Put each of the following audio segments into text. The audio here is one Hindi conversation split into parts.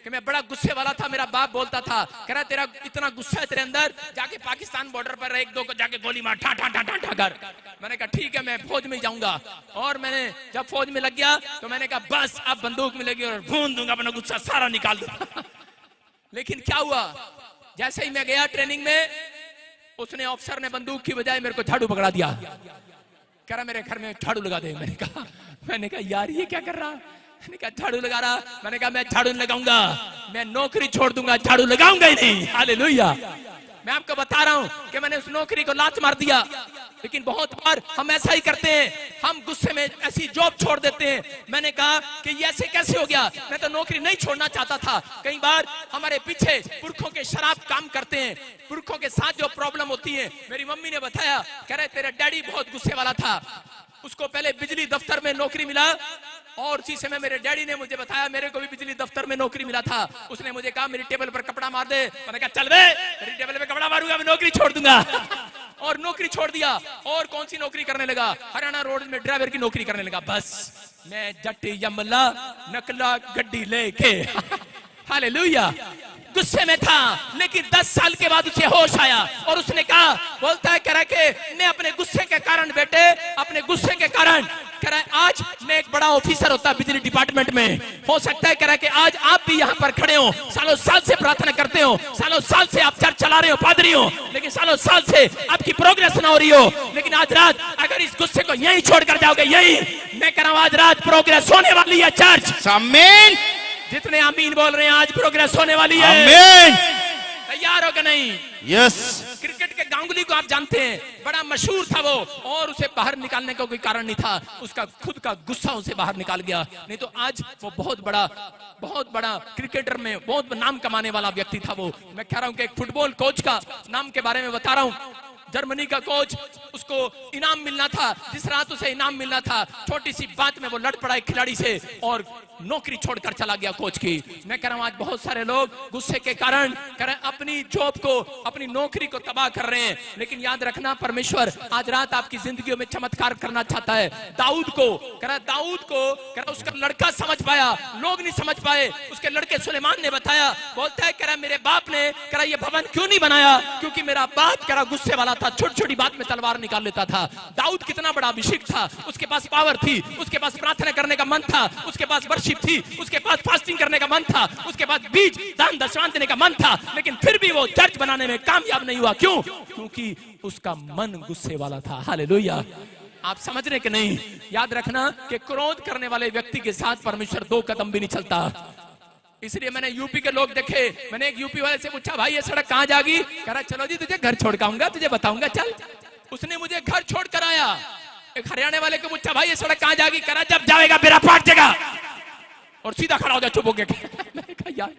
कि मैं बड़ा गुस्से वाला था। मेरा बाप बोलता था, कह रहा तेरा इतना गुस्सा है तेरे अंदर, जाके पाकिस्तान बॉर्डर पर एक दो को जाके गोली मार, ठा ठा ठा ठा ठा कर। मैंने कहा ठीक है, मैं फौज में जाऊंगा। और मैंने जब फौज में लग गया तो मैंने कहा बस अब बंदूक मिलेगी और भून दूंगा, अपना गुस्सा सारा निकाल दूंगा। लेकिन क्या हुआ, जैसे ही मैं गया ट्रेनिंग में, उसने ऑफिसर ने बंदूक की बजाय मेरे को झाड़ू पकड़ा दिया। कह रहा मेरे घर में झाड़ू लगा दे। मैंने कहा यार ये क्या कर रहा। मैंने कहा झाड़ू लगा रहा। मैंने कहा मैं झाड़ू नहीं लगाऊंगा, मैं नौकरी छोड़ दूंगा, झाड़ू लगाऊंगा ही नहीं। हालेलुया। मैं आपको बता रहा हूं कि मैंने उस नौकरी को लात मार दिया। लेकिन बहुत बार हम ऐसा ही करते हैं, हम गुस्से में ऐसी जॉब छोड़ देते हैं। मैंने कहा कि ये ऐसे कैसे हो गया, मैं तो नौकरी नहीं छोड़ना चाहता था। कई बार हमारे पीछे पुरखों के शराब काम करते हैं, पुरखों के साथ जो प्रॉब्लम होती है। मेरी मम्मी ने बताया, कह रहे तेरा डैडी बहुत गुस्से वाला था, उसको पहले बिजली दफ्तर में नौकरी मिला और उसी समय मेरे डैडी ने मुझे बताया मेरे को भी बिजली दफ्तर में नौकरी मिला था। उसने मुझे कहा मेरी टेबल पर कपड़ा मार दे। मैंने कहा चल बे, मेरी टेबल पे कपड़ा मारूंगा, मैं नौकरी छोड़ दूंगा। और नौकरी छोड़ दिया। और कौन सी नौकरी करने लगा, हरियाणा रोड में ड्राइवर की नौकरी करने लगा। बस मैं जट्टी यमला नकला गड्डी लेके। हालेलुया। गुस्से में था, लेकिन 10 साल के बाद उसे होश आया और उसने कहा, बोलता है कह रहा कि मैं अपने गुस्से के कारण बेटे, अपने गुस्से के कारण कह रहा है आज मैं एक बड़ा ऑफिसर होता बिजली डिपार्टमेंट में, हो सकता है कह रहा है कि आज आप भी यहाँ पर खड़े हो, सालों साल से प्रार्थना करते हो, सालों साल से आप चर्च चला रहे हो, पादरी हो, लेकिन सालों साल से आपकी प्रोग्रेस ना हो रही हो। लेकिन आज रात अगर इस गुस्से को यहीं छोड़कर जाओगे, यही मैं कह रहा हूँ आज रात प्रोग्रेस होने वाली है। चर्च आमीन, जितने आमीन बोल रहे हैं आज प्रोग्रेस होने वाली है। आमीन। तैयार हो कि नहीं? यस। क्रिकेट के गांगुली को आप जानते हैं, बड़ा मशहूर था वो, और उसे बाहर निकालने का कोई कारण नहीं था, उसका खुद का गुस्सा उसे बाहर निकाल गया। नहीं तो आज वो बहुत बड़ा क्रिकेटर में बहुत नाम कमाने वाला व्यक्ति था वो। मैं कह रहा हूँ कि एक फुटबॉल कोच का नाम के बारे में बता रहा हूँ। जर्मनी का कोच, उसको इनाम मिलना था, जिस रात उसे इनाम मिलना था, छोटी सी बात में वो लड़ पड़ा एक खिलाड़ी से और नौकरी छोड़कर चला गया कोच की। मैं कह रहा हूं आज बहुत सारे लोग गुस्से के कारण कह रहे हैं अपनी जॉब को, अपनी नौकरी को तबाह कर रहे हैं। लेकिन याद रखना, परमेश्वर आज रात आपकी जिंदगी में चमत्कार करना चाहता है। दाऊद को कह रहा उसका लड़का समझ पाया, लोग नहीं समझ पाए। उसके लड़के सुलेमान ने बताया, बोलता है कह रहा मेरे बाप ने कह रहा ये भवन क्यों नहीं बनाया, क्योंकि मेरा बाप कह रहा गुस्से वाला था, छोटी छोटी बात में तलवार निकाल लेता था। दाऊद कितना बड़ा अभिषेक था, उसके पास पावर थी, उसके पास प्रार्थना करने का मन था, उसके पास वर्शिप थी, उसके पास फास्टिंग करने का मन था, उसके पास बीज दान दशवान देने का मन था, लेकिन फिर भी वो चर्च बनाने में कामयाब नहीं हुआ। क्यों? क्योंकि उसका मन गुस्से वाला था। हालेलुया। आप समझ रहे कि नहीं? याद रखना कि क्रोध करने वाले व्यक्ति के साथ परमेश्वर 2 कदम भी नहीं चलता। इसलिए मैंने यूपी के लोग देखे, मैंने एक यूपी वाले से पूछा, भाई ये सड़क कहाँ जाएगी? कह रहा चलो जी तुझे घर छोड़ के आऊंगा, तुझे बताऊंगा, चल। उसने मुझे घर छोड़ कर आया। एक हरियाणा वाले को पूछा, भाई ये सड़क कहाँ जाएगी? कह रहा जब जाएगा मेरा पाट देगा, और सीधा खड़ा हो गया चुप हो गया। मैंने कहा यार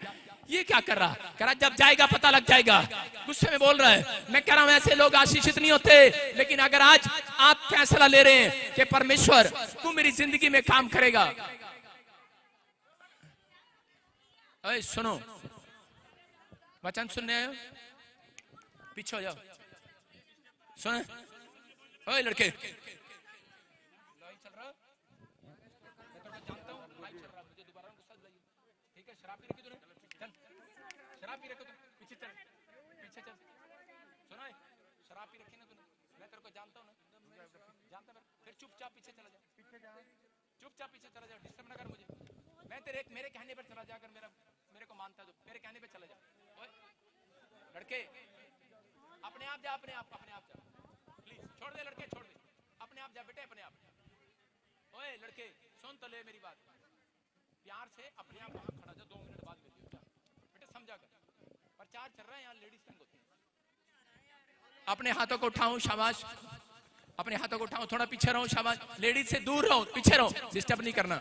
ये क्या कर रहा? कह रहा जब जाएगा पता लग जाएगा। गुस्से में बोल रहा है। मैं कह रहा हूं ऐसे लोग आशीषित नहीं होते। लेकिन अगर आज आप फैसला ले रहे हैं कि परमेश्वर तू मेरी जिंदगी में काम करेगा, अरे सुनो, वचन सुनने आए हो? पीछे हो जाओ, सुने। ओए लड़के, शराब पी रखो तुम, पीछे चल, पीछे चल। सुना है? शराब पी रखी ना तूने, मैं तेरे को जानता हूँ ना, जानता मैं। फिर चुपचाप पीछे चला जा, चुपचाप पीछे चला जा, डिस्टर्ब ना कर मुझे। मैं तेरे मेरे कहने पर चला जा, अगर मेरे को मानता तो मेरे कहने पे चला जा। ओए लड़के, अपने आप जा, अपने आप जा, प्लीज छोड़ दे लड़के, छोड़ दे, अपने आप जा बेटे, अपने आप। ओए लड़के सुन तो ले मेरी बात, प्यार से अपने आप वहां खड़ा जा, 2 मिनट बाद मिल लियो बेटे, समझा कर। प्रचार चल रहा है यहाँ, लेडीज संग होती है। अपने हाथों को उठाऊं, शाबाश, अपने हाथों को उठाओ, थोड़ा पीछे रहो, शाबाश, लेडीज से दूर रहो, पीछे रहो, डिस्टर्ब नहीं करना।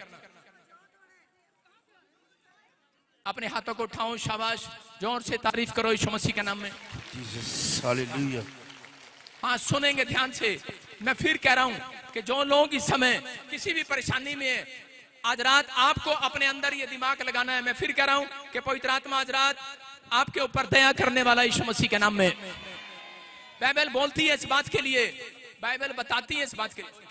अपने हाथों को उठाओ, शाबाश, जोर से तारीफ करो यीशु मसीह के नाम में। Jesus hallelujah. हाँ सुनेंगे ध्यान से। मैं फिर कह रहा हूं कि जो लोग इस समय किसी भी परेशानी में है, आज रात आपको अपने अंदर ये दिमाग लगाना है। मैं फिर कह रहा हूं कि पवित्र आत्मा आज रात आपके ऊपर दया करने वाला यीशु मसीह के नाम में। बाइबल बोलती है इस बात के लिए, बाइबल बताती है इस बात के लिए।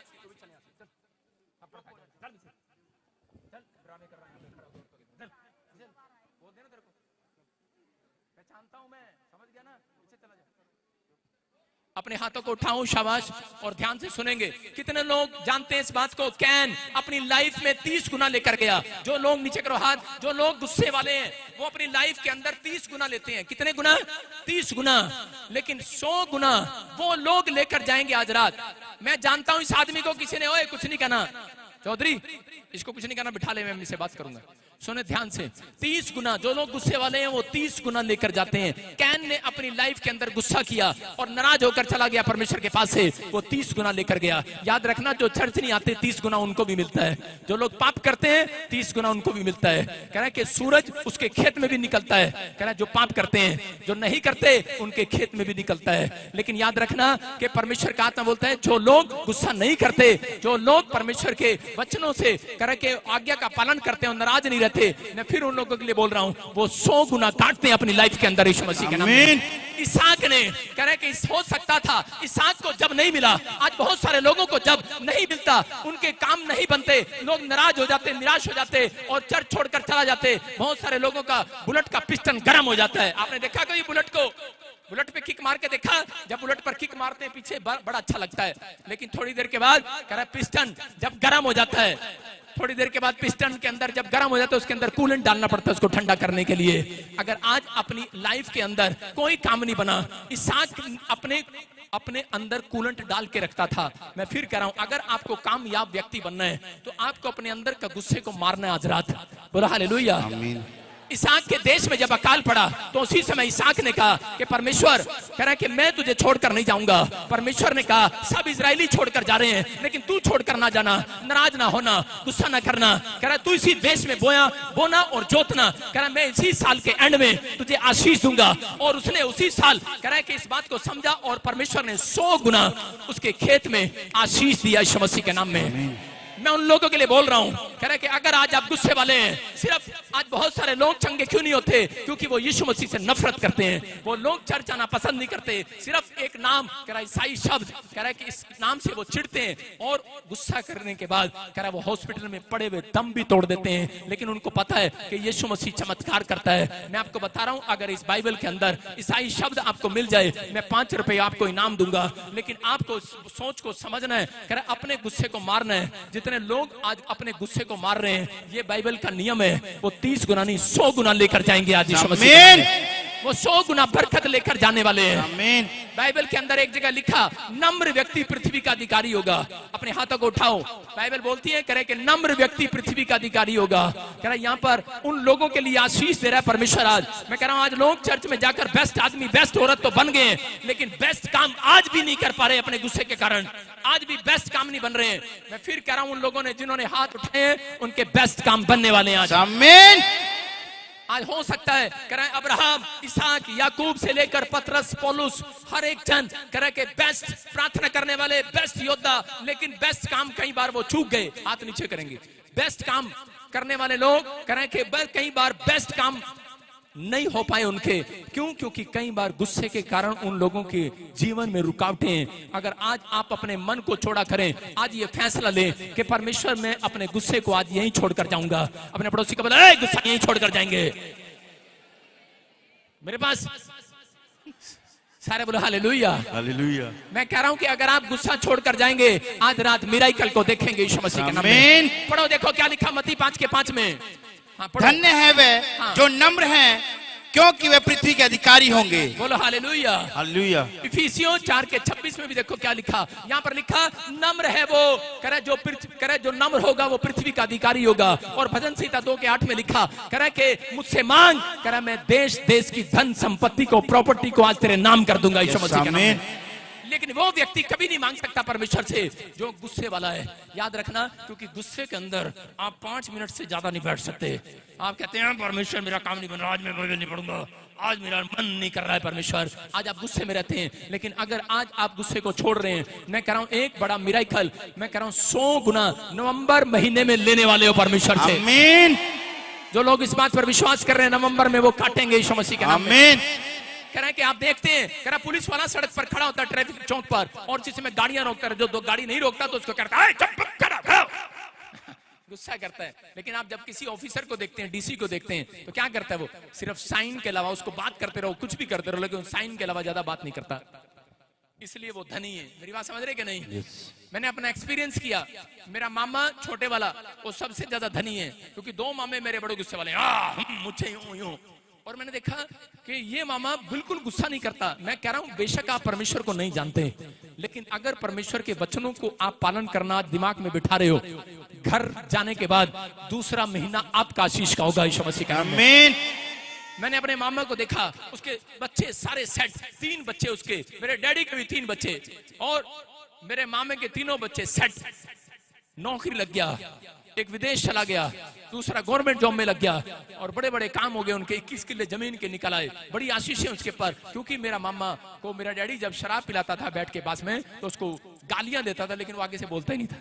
पहचानता हूं मैं, समझ गया ना, पीछे चला जा। अपने हाथों को उठाऊं, शाबाश, और ध्यान से सुनेंगे। कितने लोग जानते हैं इस बात को? कैन अपनी लाइफ में 30 गुना लेकर गया। जो लोग, नीचे करो हाथ, जो लोग गुस्से वाले हैं वो अपनी लाइफ के अंदर 30 गुना लेते हैं। कितने गुना? 30 गुना। लेकिन 100 गुना वो लोग लेकर जाएंगे आज रात। मैं जानता हूं इस आदमी को किसी ने, ओए कुछ नहीं कहना चौधरी, इसको कुछ नहीं कहना, बिठा ले, मैं इनसे बात करूंगा। सुने ध्यान से, 30 गुना जो लोग गुस्से वाले हैं वो 30 गुना लेकर जाते हैं। कैन ने अपनी लाइफ के अंदर गुस्सा किया और नाराज होकर चला गया परमेश्वर के पास से, वो 30 गुना लेकर गया। याद रखना, जो चर्च नहीं आते 30 गुना उनको भी मिलता है। जो लोग पाप करते हैं 30 गुना उनको भी मिलता है। कह रहा है कि सूरज उसके खेत में भी निकलता है। कह रहा है जो पाप करते हैं, जो नहीं करते, उनके खेत में भी निकलता है। लेकिन याद रखना कि परमेश्वर का आत्मा बोलता है जो लोग गुस्सा नहीं करते, जो लोग परमेश्वर के वचनों से कह रहा है कि आज्ञा का पालन करते हैं और नाराज नहीं रहते, मैं फिर उन लोगों के लिए बोल रहा हूं, वो 100 गुना काटते हैं अपनी लाइफ के अंदर यीशु मसीह के नाम में। इसहाक ने कह रहे कि हो सकता था, इसहाक को जब नहीं मिला, आज बहुत सारे लोगों को जब नहीं मिलता, उनके काम नहीं बनते, लोग नाराज हो जाते, निराश हो जाते और चर्च छोड़कर चला जाते। बहुत सारे लोगों का बुलेट का पिस्टन गर्म हो जाता है। आपने देखा कोई बुलेट को? बुलेट पे किक मार के देखा? जब बुलेट पर किक मारते हैं पीछे बड़ा अच्छा लगता है, लेकिन थोड़ी देर के बाद कह रहा पिस्टन जब गर्म हो जाता है, थोड़ी देर के बाद पिस्टन के अंदर जब गर्म हो जाता है उसके अंदर कूलेंट डालना पड़ता है उसको ठंडा करने के लिए। अगर आज अपनी लाइफ के अंदर कोई काम नहीं बना, इसहाक अपने अंदर कूलेंट डाल के रखता था। मैं फिर कह रहा हूं, अगर आपको कामयाब व्यक्ति बनना है तो आपको अपने अंदर का गुस्से को मारना है आज रात। बोला हालेलुया। इसहाक के देश में जब अकाल पड़ा तो उसी समय इसहाक ने कहा कि परमेश्वर कह रहा है कि मैं तुझे छोड़कर नहीं जाऊंगा। परमेश्वर ने कहा सब इजरायली छोड़कर जा रहे हैं लेकिन तू छोड़कर ना जाना, नाराज ना होना, गुस्सा ना करना। कह रहा तू इसी देश में बोना और जोतना। कह रहा मैं इसी साल के एंड में तुझे आशीष दूंगा। और उसने उसी साल कह रहा है कि इस बात को समझा और परमेश्वर ने 100 गुना उसके खेत में आशीष दिया यीशु मसीह के नाम में। मैं उन लोगों के लिए बोल रहा हूं, कह रहे कि अगर आज आप गुस्से वाले हैं, सिर्फ आज बहुत सारे लोग चंगे क्यों नहीं होते? क्योंकि वो यीशु मसीह से नफरत करते हैं। वो लोग चर्च आना पसंद नहीं करते, सिर्फ एक नाम कह रहा ईसाई शब्द, कह रहा है कि इस नाम से वो चिढ़ते हैं और गुस्सा करने के बाद कह रहा है वो हॉस्पिटल में पड़े हुए दम भी तोड़ देते हैं। लेकिन उनको पता है कि यीशु मसीह चमत्कार करता है। मैं आपको बता रहा हूं, अगर इस बाइबल के अंदर ईसाई शब्द आपको मिल जाए, मैं 5 रुपए आपको इनाम दूंगा। लेकिन आपको सोच को समझना है, कह रहा है अपने गुस्से को मारना है। जितने लोग आज अपने गुस्से को मार रहे हैं, ये बाइबल का नियम है, वो 30 गुना नहीं 100 गुना लेकर जाएंगे आज यीशु मसीह। वो 100 गुना बरकत लेकर जाने वाले हैं। आमीन। बाइबल के अंदर एक जगह लिखा, नम्र व्यक्ति पृथ्वी का अधिकारी होगा। अपने हाथों को उठाओ, बाइबल बोलती है करे कि नम्र व्यक्ति पृथ्वी का अधिकारी होगा। कह रहा है यहाँ पर उन लोगों के लिए आशीष दे रहा है परमेश्वर। आज मैं कह रहा हूँ, आज लोग चर्च में जाकर बेस्ट आदमी, बेस्ट औरत तो बन गए, लेकिन बेस्ट काम आज भी नहीं कर पा रहे अपने गुस्से के कारण। आज भी बेस्ट काम नहीं बन रहे हैं। मैं फिर कह रहा हूं, उन लोगों ने जिन्होंने हाथ उठाए हैं उनके बेस्ट काम बनने वाले हैं आज। आमीन। आज हो सकता है कह रहे अब्राहम, इसहाक, याकूब से लेकर पतरस, पौलुस, हर एक जन कह रहे बेस्ट प्रार्थना करने वाले, बेस्ट योद्धा, लेकिन बेस्ट काम कई बार वो चूक गए। हाथ नीचे करेंगे। बेस्ट काम करने वाले लोग कह रहे कि कई बार बेस्ट काम नहीं हो पाए उनके। क्यों? क्योंकि कई बार गुस्से के कारण उन लोगों के जीवन में रुकावटें हैं। अगर आज आप अपने मन को चौड़ा करें, आज ये फैसला लें कि परमेश्वर मैं अपने गुस्से को आज यहीं छोड़कर जाऊंगा। अपने पड़ोसी को बोला, गुस्सा यहीं छोड़कर जाएंगे। मेरे पास सारे बोलो हालेलुया, हालेलुया। मैं कह रहा हूं कि अगर आप गुस्सा छोड़कर जाएंगे, आज रात मिराकल को देखेंगे यीशु मसीह के नाम में। पढ़ो, देखो क्या लिखा मत्ती 5:5 में। धन्य है वे जो नम्र हैं, क्योंकि वे पृथ्वी के अधिकारी होंगे। बोलो हालेलुया, हालेलुया। इफिसियों 4:26 में भी देखो क्या लिखा। यहाँ पर लिखा नम्र है वो, करे जो नम्र होगा वो पृथ्वी का अधिकारी होगा। और भजन संहिता 2:8 में लिखा, करे कि मुझसे मांग, करे मैं देश देश की धन संपत्ति को, प्रॉपर्टी को आज तेरे नाम कर दूंगा यीशु मसीह के नाम में। लेकिन वो व्यक्ति कभी नहीं मांग सकता परमेश्वर से जो गुस्से वाला है। याद रखना, क्योंकि गुस्से के अंदर आप 5 मिनट से ज्यादा नहीं बैठ सकते। आप कहते हैं परमेश्वर मेरा काम नहीं बन रहा, आज मैं बाइबल नहीं पढ़ूंगा, आज मेरा मन नहीं कर रहा है परमेश्वर। आज आप गुस्से में रहते हैं, लेकिन अगर आज आप गुस्से को छोड़ रहे हैं, मैं कह रहा हूं एक बड़ा मिराकल, मैं कह रहा हूं 100 गुना नवंबर महीने में लेने वाले हो परमेश्वर से। आमीन। जो लोग इस बात पर विश्वास कर रहे हैं, नवंबर में वो काटेंगे यीशु मसीह के नाम में। आमीन। कह रहे हैं कि आप देखते हैं, कह रहा पुलिस वाला सड़क पर खड़ा होता है ट्रैफिक चौक पर, और जिसमें गाड़ियां रोकता है, जो दो गाड़ी नहीं रोकता तो उसको कहता है गुस्सा करता है। लेकिन आप जब किसी ऑफिसर को देखते हैं, डीसी को देखते हैं, तो क्या करता है वो? सिर्फ साइन के अलावा उसको बात करते रहो, कुछ भी करते रहो, लेकिन साइन के अलावा ज्यादा बात नहीं करता। इसलिए वो धनी है। मेरी बात समझ रहे कि नहीं? मैंने अपना एक्सपीरियंस किया। मेरा मामा छोटे वाला वो सबसे ज्यादा धनी है, क्योंकि 2 मामे मेरे बड़े गुस्से वाले हैं, मुझे यूं यूं। और मैंने देखा कि ये मामा बिल्कुल गुस्सा नहीं करता। मैं कह रहा हूं बेशक आप परमेश्वर को नहीं जानते, लेकिन अगर परमेश्वर के वचनों को आप पालन करना दिमाग में बिठा रहे हो, घर जाने के बाद दूसरा महीना आपका आशीष का होगा यीशु मसीह के नाम में। आमीन। मैंने अपने मामा को देखा, उसके बच्चे सारे सेट, 3 बच्चे उसके, मेरे डैडी के भी 3 बच्चे, और मेरे मामे के तीनों बच्चे सेट। नौकरी लग गया, एक विदेश चला गया, दूसरा गवर्नमेंट जॉब में लग गया, और बड़े बड़े काम हो गए उनके। 21 किले जमीन के निकल आए। बड़ी आशीष है उसके पर, क्योंकि मेरा मामा को मेरा डैडी जब शराब पिलाता था बैठ के पास में, तो उसको गालियां देता था, लेकिन वो आगे से बोलता ही नहीं था,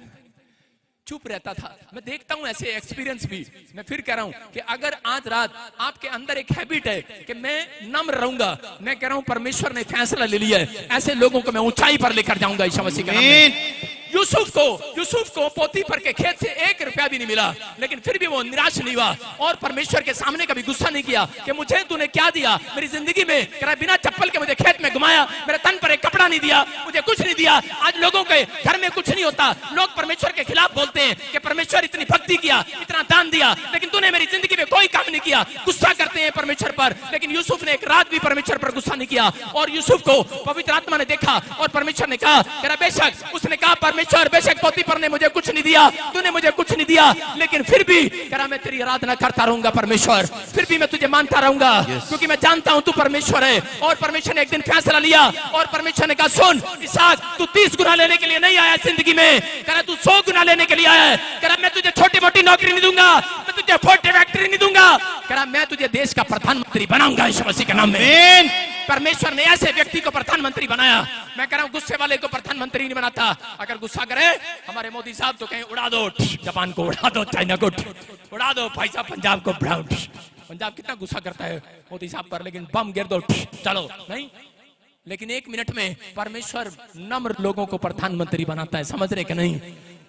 चुप रहता था। मैं देखता हूं ऐसे एक्सपीरियंस भी। मैं फिर कह रहा हूं कि अगर आज रात आपके अंदर एक हैबिट है कि मैं नम्र रहूंगा, मैं कह रहा हूं परमेश्वर ने फैसला ले लिया है, ऐसे लोगों को मैं ऊंचाई पर लेकर जाऊंगा यीशु मसीह के नाम में। यूसुफ को पोतीफर के खेत से 1 रुपया भी नहीं मिला, लेकिन फिर भी वो निराश नहीं हुआ, और परमेश्वर के सामने कभी गुस्सा नहीं किया कि मुझे तूने क्या दिया मेरी जिंदगी में, बिना चप्पल के मुझे खेत में घुमाया, मेरे तन पर एक कपड़ा नहीं दिया, मुझे कुछ नहीं दिया। आज लोगों के घर में कुछ नहीं होता, लोग परमेश्वर के खिलाफ बोलते हैं कि परमेश्वर इतनी भक्ति किया, इतना दान दिया, लेकिन तूने मेरी जिंदगी में कोई काम नहीं किया। गुस्सा करते हैं परमेश्वर पर, लेकिन यूसुफ ने एक रात भी परमेश्वर पर गुस्सा नहीं किया। और यूसुफ को पवित्र आत्मा ने देखा, और परमेश्वर ने कहा, बेशक उसने कहा परमेश्वर बेशक पोतीफर ने मुझे कुछ नहीं दिया, तूने मुझे कुछ नहीं दिया, लेकिन फिर भी कह मैं तेरी आराधना करता रहूंगा परमेश्वर, फिर भी मैं तुझे मानता रहूंगा, क्योंकि मैं जानता हूं तू परमेश्वर है। और परमेश्वर ने एक दिन फैसला लिया, और परमेश्वर ने कहा सुन इसहाक, तू 30 गुना लेने के लिए नहीं आया जिंदगी में, कह तू 100 गुना लेने के लिए आया है। कह मैं तुझे छोटी मोटी नौकरी नहीं दूंगा, मैं तुझे फोर्ट फैक्ट्री नहीं दूंगा, कह मैं तुझे देश का प्रधानमंत्री बनाऊंगा यीशु मसीह के नाम में। परमेश्वर ने ऐसे व्यक्ति को प्रधानमंत्री बनाया। मैं कह रहा हूं गुस्से वाले को प्रधानमंत्री नहीं बनाता। अगर गुस्सा करे हमारे मोदी साहब तो कहें उड़ा दो जापान को, उड़ा दो चाइना को, उड़ा दो भाई साहब पंजाब को, पंजाब कितना गुस्सा करता है मोदी साहब पर, लेकिन बम गिर दो चलो नहीं। लेकिन 1 मिनट में परमेश्वर नम्र लोगों को प्रधानमंत्री बनाता है। समझ रहे कि नहीं?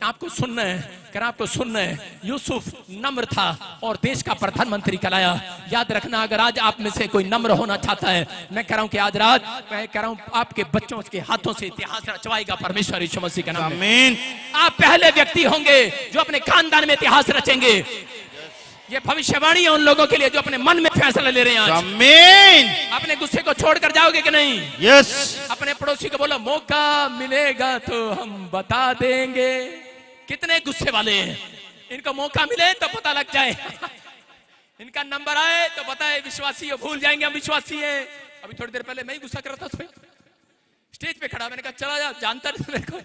आपको सुनना है, कर आपको सुनना है। यूसुफ नम्र था और देश का प्रधानमंत्री कहलाया। याद रखना, अगर आज आप में से कोई नम्र होना चाहता है, मैं कह रहा हूं कि आज रात मैं कह रहा हूं आपके बच्चों के हाथों से इतिहास रचवाएगा परमेश्वर यीशु मसीह के नाम में। आमीन। आप पहले व्यक्ति होंगे जो अपने खानदान में इतिहास रचेंगे। ये भविष्यवाणी है उन लोगों के लिए जो अपने मन में फैसला ले रहे हैं। आमीन। अपने गुस्से को छोड़कर जाओगे कि नहीं? यस। अपने पड़ोसी को बोलो मौका मिलेगा तो हम बता देंगे। कितने गुस्से वाले हैं, इनको मौका मिले तो पता लग जाए, इनका नंबर आए तो पता है विश्वासी है, भूल जाएंगे हम विश्वासी हैं। अभी थोड़ी देर पहले मैं ही गुस्सा कर रहा था उस पे, स्टेज पे खड़ा, मैंने कहा चला जा, जानता नहीं मेरे को,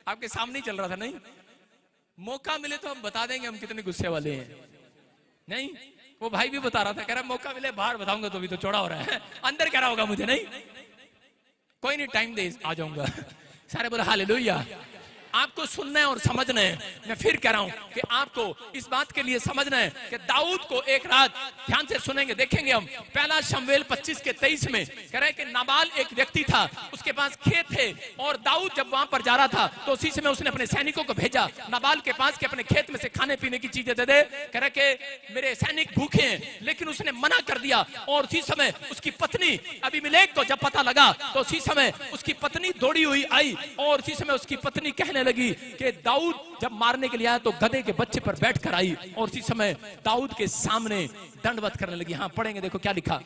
आपके सामने ही चल रहा था। नहीं, मौका मिले तो हम बता देंगे हम कितने गुस्से वाले हैं। नहीं, वो भाई भी बता रहा था, कह रहा मौका मिले बाहर बताऊंगा तो भी तो चौड़ा हो रहा है, अंदर कह रहा होगा मुझे। नहीं, कोई नहीं, टाइम दे, आ जाऊंगा। सारे बोले हालेलुया। आपको सुनना है और समझना है। मैं फिर कह रहा हूं कि आपको इस बात के लिए समझना है कि दाऊद को एक रात ध्यान से सुनेंगे, देखेंगे हम। 1 शमूएल 25:23 में कह रहे कि नाबाल एक व्यक्ति था, उसके पास खेत थे, और दाऊद जब वहां पर जा रहा था तो उसी समय उसने अपने सैनिकों को भेजा नाबाल के पास कि अपने खेत में से खाने पीने की चीजें दे दे। कह रहे कि मेरे सैनिक भूखे हैं, लेकिन उसने मना कर दिया। और उसी समय उसकी पत्नी अबीमेलेक को जब पता लगा तो उसी समय उसकी पत्नी दौड़ी हुई आई, और उसी समय उसकी पत्नी कहने लगी कि दाऊद जब मारने के लिए आया तो गधे के बच्चे पर बैठकर आई, और उसी समय दाऊद के सामने दंडवत करने लगी। हाँ पढ़ेंगे, देखो क्या लिखा।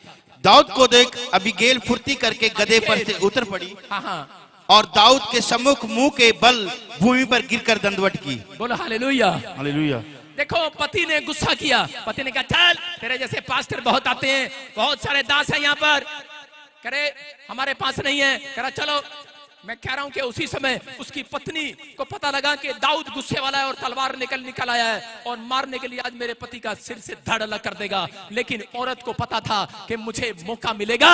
दाऊद को देख अबीगैल फुर्ती करके गधे पर से उतर पड़ी। हाँ, और दाऊद के सम्मुख मुंह के बल भूमि पर गिरकर दंडवत की। बोलो हालेलुया। हालेलुया। देखो पति ने गुस्सा किया, पति ने कहा चल, तेरे जैसे पास्टर बहुत आते हैं, बहुत सारे दास हैं यहाँ पर, करे हमारे पास नहीं है। कह रहा चलो। मैं कह रहा हूं कि उसी समय उसकी पत्नी को पता लगा कि दाऊद गुस्से वाला है और तलवार निकल आया है और मारने के लिए आज मेरे पति का सिर से धड़ अलग कर देगा। लेकिन औरत को पता था कि मुझे मौका मिलेगा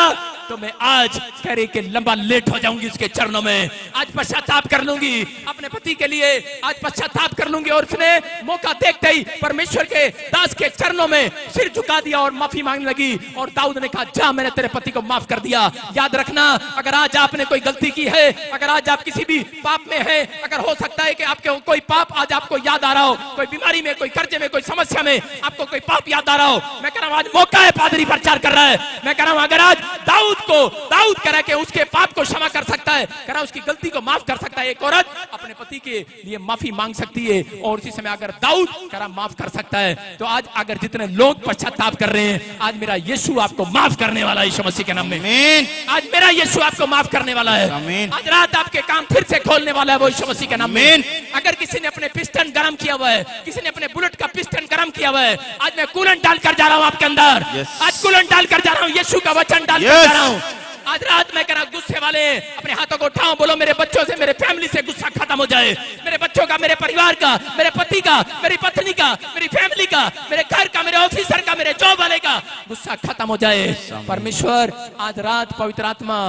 तो मैं आज कह रही कि लंबा लेट हो जाऊंगी उसके चरणों में, आज पश्चाताप कर लूंगी अपने पति के लिए, आज पश्चाताप कर लूंगी। और उसने मौका देखते ही परमेश्वर के दास के चरणों में सिर झुका दिया और माफी मांगने लगी। और दाऊद ने कहा जा, मैंने तेरे पति को माफ कर दिया। याद रखना, अगर आज आपने कोई गलती की है, अगर आज आप किसी भी पाप में हैं, अगर हो सकता है कि आपके कोई पाप आज आपको याद आ रहा हो, कोई बीमारी में, कोई कर्जे में, कोई समस्या में आपको कोई पाप याद आ रहा हो, मैं कह रहा हूं आज मौका है, पादरी प्रचार कर रहा है। मैं कह रहा हूं अगर आज दाऊद कह के उसके पाप को क्षमा कर सकता है, कह रहा उसकी गलती को माफ कर सकता है, एक औरत अपने पति के लिए माफी मांग सकती है, और उसी समय अगर दाऊद कह रहा माफ कर सकता है, तो आज अगर जितने लोग पश्चाताप कर रहे हैं, आज मेरा यीशु आपको माफ करने वाला है यीशु मसीह के नाम में। आज मेरा यीशु आपको माफ करने वाला है। आज रात आपके काम फिर से खोलने वाला है वो यीशु मसीह के नाम में। अगर किसी ने अपने पिस्टन गरम किया हुआ है, किसी ने अपने बुलेट का पिस्टन गरम किया हुआ है, आज मैं कूलेंट डालकर जा रहा हूं आपके अंदर। आज कूलेंट डालकर जा रहा हूं, यीशु का वचन डालकर जा रहा हूं। आज रात मैं कह रहा हूं गुस्से वाले अपने हाथों को उठाओ, बोलो मेरे बच्चों से, मेरे फैमिली से गुस्सा खत्म हो जाए, मेरे बच्चों का, मेरे परिवार का, मेरे पति का, मेरी पत्नी का, मेरी फैमिली का, मेरे घर का, मेरे ऑफिसर का, मेरे जॉब वाले का गुस्सा खत्म हो जाए। परमेश्वर आज रात पवित्र आत्मा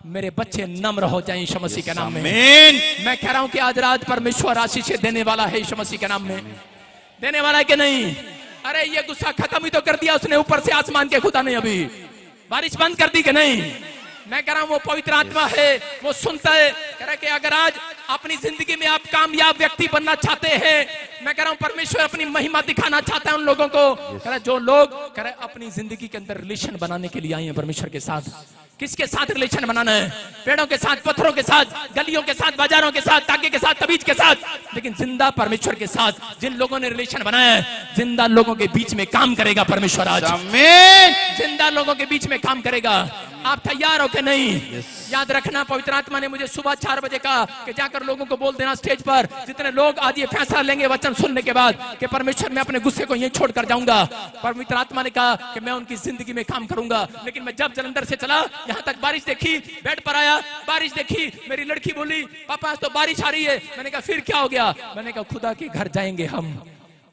मेरे बच्चे नम्र हो जाएं यीशु मसीह के नाम में। मैं कह रहा हूं कि आज रात परमेश्वर आशीष देने वाला है यीशु मसीह के नाम में। देने वाला है कि नहीं? अरे ये गुस्सा खत्म ही तो कर दिया उसने ऊपर से, आसमान के खुदा ने अभी बारिश बंद कर दी कि नहीं? मैं कह रहा हूं वो पवित्र आत्मा है, वो सुनता है। कह रहा कि अगर आज अपनी जिंदगी में आप कामयाब व्यक्ति बनना चाहते हैं, मैं कह रहा हूं परमेश्वर अपनी महिमा दिखाना चाहता है उन लोगों को। कह रहा जो लोग कह रहे अपनी जिंदगी के अंदर रिलेशन बनाने के लिए आए हैं परमेश्वर के साथ। किसके साथ रिलेशन बनाना है? पेड़ों के साथ, पत्थरों के साथ, गलियों के साथ, बाजारों के साथ, ताके के साथ, तबीज के साथ, लेकिन जिंदा परमेश्वर के साथ। जिन लोगों ने रिलेशन बनाया है, जिंदा लोगों के बीच में काम करेगा परमेश्वर आज। जिंदा लोगों के बीच में काम करेगा। आप तैयार हो कि नहीं? याद रखना, पवित्र आत्मा ने मुझे सुबह 4 बजे कहा कि जाकर लोगों को बोल देना स्टेज पर, जितने लोग आज ये फैसला लेंगे वचन सुनने के बाद कि परमेश्वर मैं अपने गुस्से को यहीं छोड़कर जाऊंगा। पवित्र आत्मा ने कहा कि मैं उनकी जिंदगी में काम करूंगा। लेकिन मैं जब जलंधर से चला, यहाँ तक बारिश देखी, बेड पर आया, बारिश देखी, मेरी लड़की बोली पापा आज तो बारिश आ रही है। मैंने कहा फिर क्या हो गया? मैंने कहा खुदा के घर जाएंगे हम,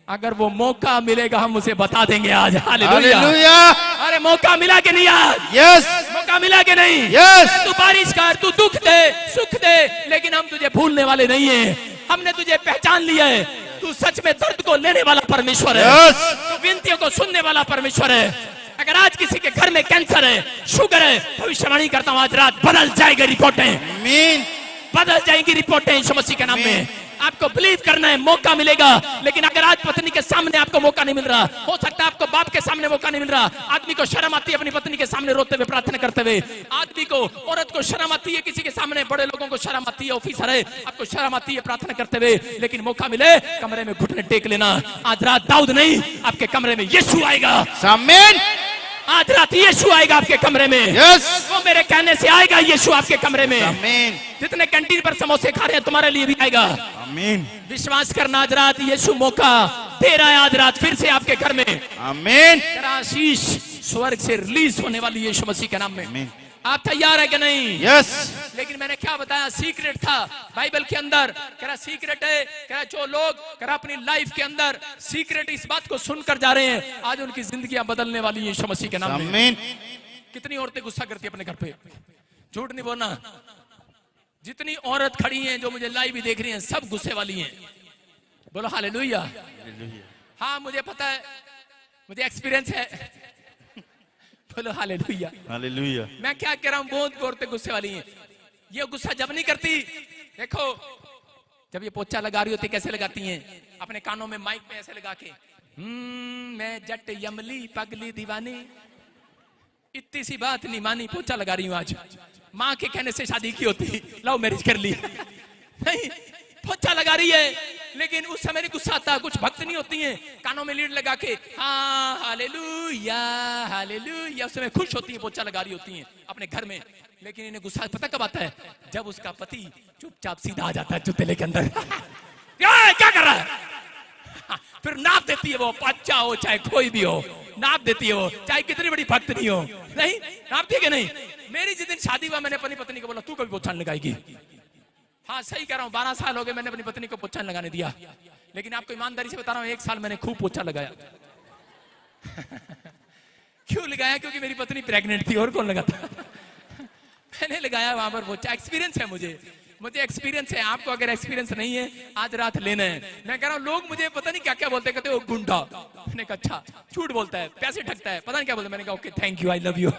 अगर वो मौका मिलेगा हम उसे बता देंगे आज। हालेलुया। अरे मौका मिला कि नहीं आज? यस। मौका मिला कि नहीं? यस। तू बारिश कर, तू दुख दे, सुख दे, लेकिन हम तुझे भूलने वाले नहीं है। हमने तुझे पहचान लिया है। तू सच में दर्द को लेने वाला परमेश्वर है। तू विनतियों को सुनने वाला परमेश्वर है। अगर आज किसी के घर में कैंसर है, शुगर है, भविष्यवाणी करता हूं आज रात बदल जाएगी रिपोर्टें। बदल जाएंगी रिपोर्टें यीशु मसीह के नाम में। आपको बिलीव करना है, मौका मिलेगा। लेकिन अगर आज पत्नी के सामने आपको मौका नहीं मिल रहा, हो सकता है आपको बाप के सामने मौका नहीं मिल रहा। आदमी को शर्म आती है अपनी पत्नी के सामने रोते हुए प्रार्थना करते हुए। आदमी को, औरत को शर्म आती है किसी के सामने, बड़े लोगों को शर्म आती है, ऑफिसर है आपको शर्म आती है प्रार्थना करते हुए। लेकिन मौका मिले कमरे में घुटने टेक लेना। आज रात दाऊद नहीं, आपके कमरे में यीशु आएगा। आमीन। आज रात यीशु आएगा आपके कमरे में। वो मेरे कहने से आएगा यीशु आपके कमरे में। आमीन। जितने कैंटीन पर समोसे खा रहे हैं तुम्हारे लिए भी आएगा। आमीन। विश्वास करना, आज रात यीशु मौका दे रहा है, आज रात फिर से आपके घर में। आमीन। आशीष स्वर्ग से रिलीज होने वाली यीशु मसीह के नाम में। आप तैयार है कि नहीं? यस। लेकिन मैंने क्या बताया? सीक्रेट था बाइबल के अंदर। कह रहा सीक्रेट है, कह रहा जो लोग कह रहा अपनी लाइफ के अंदर सीक्रेट इस बात को सुनकर जा रहे हैं, आज उनकी जिंदगियां बदलने वाली है यीशु मसीह के नाम में। आमीन। कितनी औरतें गुस्सा करती है अपने घर पे, झूठ नहीं बोलना। जितनी औरत खड़ी हैं जो मुझे लाइव भी देख रही हैं, सब गुस्से वाली हैं। बोलो हालेलुया। हाँ मुझे पता है, मुझे एक्सपीरियंस है। बोलो हालेलुया। हालेलुया। मैं क्या कह रहा हूं, बहुत औरतें गुस्से वाली हैं। ये गुस्सा जब नहीं करती, देखो जब ये पोछा लगा रही होती कैसे लगाती हैं, अपने कानों में माइक पे ऐसे लगा के, मैं जट यमली पगली दीवानी, इतनी सी बात नहीं मानी, पोछा लगा रही हूं आज। माँ के कहने से शादी की होती, लव मैरिज कर ली। नहीं, पोछा लगा रही है, लेकिन उस समय गुस्सा आता। कुछ भक्त नहीं होती हैं, कानों में लीड लगा के हाँ हालेलुया हालेलुया, उस समय खुश होती हैं, पोछा लगा रही होती हैं अपने घर में। लेकिन इन्हें गुस्सा पता कब आता है? जब उसका पति चुपचाप सीधा आ जाता है जुतेले के अंदर। क्या कर रहा है? फिर नाप देती है वो, बच्चा हो चाहे कोई भी हो, नाप देती है वो, चाहे कितनी बड़ी भक्त नहीं हो। नहीं नापती है कि नहीं? मेरी जिस दिन शादी हुआ, मैंने अपनी पत्नी को बोला तू कभी पोछा लगाएगी? हाँ सही कह रहा हूँ, 12 साल हो गए मैंने अपनी पत्नी को पोछा लगाने दिया। लेकिन आपको ईमानदारी से बता रहा हूँ, 1 साल मैंने खूब पोछा लगाया। क्यों लगाया? क्योंकि मेरी पत्नी प्रेग्नेंट थी, और कौन लगाता। मैंने लगाया वहां पर पोछा। एक्सपीरियंस है मुझे एक्सपीरियंस है। आपको अगर एक्सपीरियंस नहीं है, आज रात लेना है। मैं कह रहा हूँ, लोग मुझे पता नहीं क्या क्या बोलते, कहते हो गुंडा। मैंने कहा अच्छा, झूठ बोलता है, पैसे ठगता है, पता नहीं क्या बोलता। मैंने कहा okay thank you, I love you.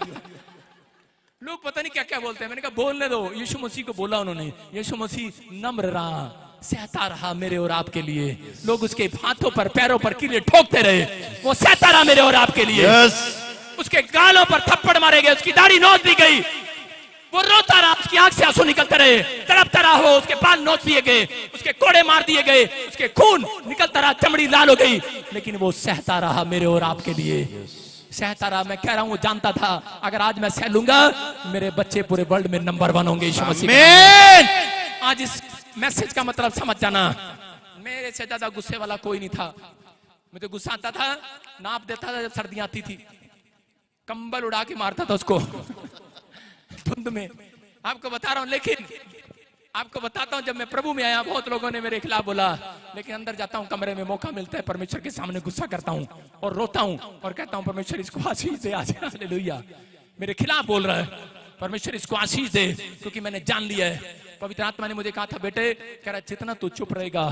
लोग पता नहीं क्या क्या बोलते हैं। मैंने कहा बोलने दो, यीशु मसीह को बोला उन्होंने, यीशु मसीह नम्र रहा, सहता रहा मेरे और आपके लिए। लोग उसके हाथों पर पैरों पर कीले ठोकते रहे, वो सहता रहा मेरे और आपके लिए। उसके गालों पर थप्पड़ मारे गए, उसकी दाढ़ी नोच दी गई, वो रोता रहा, उसकी आंख से आंसू निकलते रहे, तड़पता रहा, वो उसके बाल नोच दिए गए, उसके कोड़े मार दिए गए, उसके खून निकलता रहा, चमड़ी लाल हो गई, लेकिन वो सहता रहा मेरे और आपके लिए, सहता रहा। मैं कह रहा हूं वो जानता था अगर आज मैं सह लूंगा मेरे बच्चे पूरे वर्ल्ड में नंबर 1 होंगे यीशु मसीह के। आज इस मैसेज का मतलब समझ जाना। मेरे से ज्यादा गुस्से वाला कोई नहीं था। मुझे गुस्सा आता था, नाप देता था जब सर्दियां आती थी, कंबल उड़ा के मारता था उसको धुंध में। आपको बता रहा हूं, लेकिन आपको बताता हूं जब मैं प्रभु में आया बहुत लोगों ने मेरे खिलाफ बोला, लेकिन अंदर जाता हूं, कमरे में मौका मिलता है, परमेश्वर के सामने गुस्सा करता हूं और रोता हूं और कहता हूं परमेश्वर इसको आशीष दे। आज हालेलुया, मेरे खिलाफ बोल रहा है, परमेश्वर इसको आशीष दे, क्योंकि मैंने जान लिया है। पवित्र आत्मा ने मुझे कहा था बेटे, कह रहा जितना तू चुप रहेगा,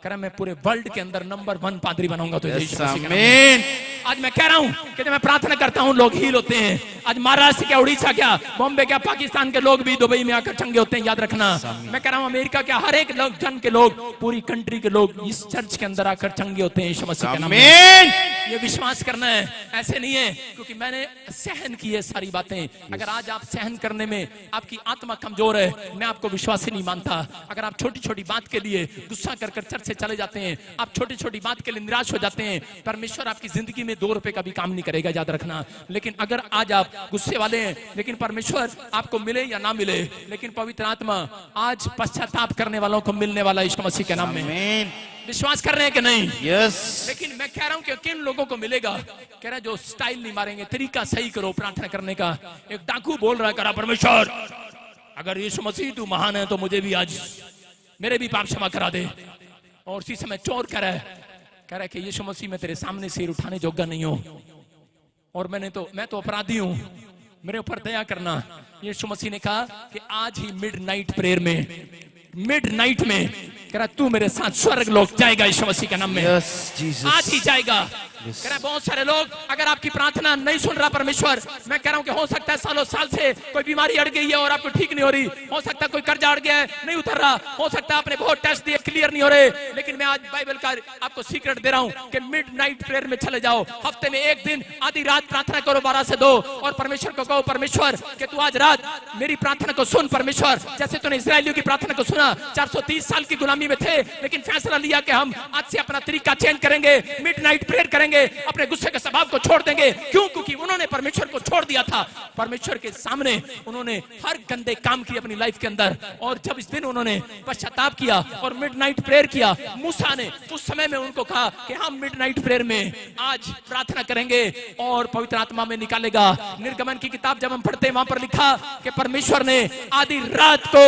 कह रहा मैं पूरे वर्ल्ड के अंदर नंबर 1 पादरी बनाऊंगा तुझे। आज मैं कह रहा हूं कि मैं प्रार्थना करता हूं लोग हील होते हैं। आज महाराष्ट्र क्या, उड़ीसा क्या, बॉम्बे क्या, पाकिस्तान के लोग भी दुबई में आकर चंगे होते हैं, याद रखना। मैं कह रहा हूं अमेरिका क्या, हर एक लोग जन के लोग, पूरी कंट्री के लोग इस चर्च के अंदर आकर चंगे होते हैं यीशु मसीह के नाम में। ये विश्वास करना है, ऐसे नहीं है क्योंकि मैंने सहन की है सारी बातें। अगर आज आप सहन करने में आपकी आत्मा कमजोर है, मैं आपको विश्वासी नहीं मानता। अगर आप छोटी छोटी बात के लिए गुस्सा कर चर्च से चले जाते हैं, आप छोटी छोटी बात के लिए निराश हो जाते हैं, परमेश्वर आपकी जिंदगी में 2 रुपए का भी काम नहीं करेगा, याद रखना। लेकिन अगर आज आप गुस्से वाले हैं, लेकिन परमेश्वर आपको मिले या ना मिले, लेकिन पवित्र आत्मा आज पश्चाताप करने वालों को मिलने वाला यीशु मसीह के नाम में। विश्वास कर रहे हैं कि नहीं? यस। लेकिन मैं कह रहा हूं कि किन लोगों को मिलेगा, कह रहा जो स्टाइल नहीं मारेंगे, तरीका सही करो प्रार्थना करने का। एक डाकू बोल रहा है, करा परमेश्वर अगर यीशु मसीह तू महान है तो मुझे भी आज मेरे भी पाप क्षमा करा दे। और उसी समय चोर कह रहा है कि यीशु मसीह मैं तेरे सामने सिर उठाने जोग्गा नहीं हूं और मैं तो अपराधी हूं, मेरे ऊपर दया करना। यीशु मसीह ने कहा कि आज ही मिडनाइट प्रेयर में, मिडनाइट में कह रहा तू मेरे साथ स्वर्ग लोक जाएगा यीशु मसीह के नाम में। आज ही जाएगा। कह रहा बहुत सारे लोग, अगर आपकी प्रार्थना नहीं सुन रहा परमेश्वर, मैं कह रहा हूं कि हो सकता है सालों साल से कोई बीमारी अड़ गई है और आपको ठीक नहीं हो रही, हो सकता है कोई कर्जा अड़ गया है नहीं उतर रहा, हो सकता है आपने बहुत टेस्ट दिए क्लियर नहीं हो रहे, लेकिन मैं आज बाइबल का आपको सीक्रेट दे रहा हूं कि मिडनाइट प्रेयर में चले जाओ। हफ्ते में एक दिन आधी रात प्रार्थना करो 12 से 2 और परमेश्वर को कहो परमेश्वर कि तू आज रात मेरी प्रार्थना को सुन परमेश्वर। जैसे तूने इस्राएलियों की प्रार्थना को सुना, 430 साल की गुलामी में थे, लेकिन फैसला लिया कि हम आज से अपना तरीका चेंज करेंगे, मिडनाइट प्रेयर करेंगे, अपने गुस्से के स्वभाव को छोड़ देंगे। क्यों? क्योंकि उन्होंने परमेश्वर को छोड़ दिया था। परमेश्वर के सामने उन्होंने हर गंदे काम किए अपनी लाइफ के अंदर, और जब इस दिन उन्होंने पश्चाताप किया और मिडनाइट प्रेयर किया, मूसा ने उस समय में उनको कहा कि हम मिडनाइट प्रेयर में आज प्रार्थना करेंगे और पवित्र आत्मा में निकालेगा। निर्गमन की किताब जब हम पढ़ते हैं, वहां पर लिखा कि परमेश्वर ने आधी रात को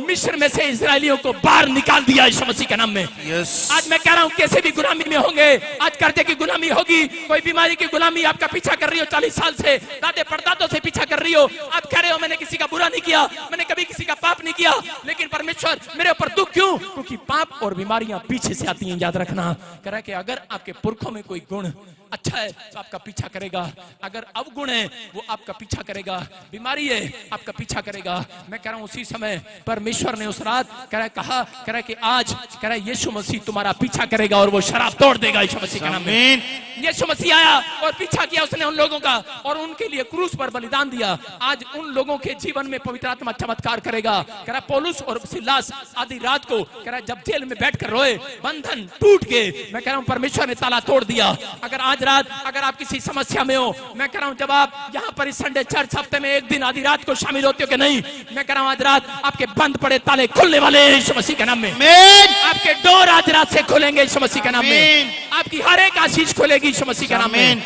मिस्र में से इस्राएलियों को बाहर निकाल दिया यीशु मसीह के नाम में। आज मैं कह रहा हूं कैसे भी गुलामी में होंगे, आज कर्जे की गुलामी होगी, कोई बीमारी की गुलामी आपका पीछा कर रही हो 40 साल से, दादे परदादों से पीछा कर रही हो, आप कह रहे हो मैंने किसी का बुरा नहीं किया, मैंने कभी किसी का पाप नहीं किया, लेकिन परमेश्वर मेरे ऊपर दुख क्यों? क्योंकि पाप और बीमारियां पीछे से आती हैं, याद रखना। कह रहा है कि अगर आपके पुरखों में कोई गुण अच्छा है तो आपका पीछा करेगा, अगर अवगुण है वो आपका पीछा करेगा, बीमारी है आपका पीछा करेगा। मैं कह रहा हूं उसी समय परमेश्वर ने उस रात कह रहा है कि आज कह रहा है यीशु मसीह तुम्हारा पीछा करेगा और वो शराब तोड़ देगा यीशु मसीह के नाम में। यीशु मसीह आया और पीछा किया उसने उन लोगों का और उनके लिए क्रूस पर बलिदान दिया। आज उन लोगों के जीवन में पवित्र आत्मा चमत्कार करेगा। कह रहा पौलुस और सिलास आधी रात को कह रहा जब जेल में बैठकर रोए, बंधन टूट गए। मैं कह रहा हूं परमेश्वर ने ताला तोड़ दिया। अगर आज रात अगर आप किसी समस्या में हो, मैं कह रहा हूं जब आप यहाँ पर इस संडे चर्च हफ्ते में एक दिन आधी रात को शामिल होते हो कि नहीं, मैं कह रहा हूं आज रात आपके बंद पड़े ताले खुलने वाले हैं यीशु मसीह के नाम में। आपके डोर आज रात से खुलेंगे यीशु मसीह के नाम में। आपकी हर एक आशीष खुलेगी यीशु मसीह के नाम में।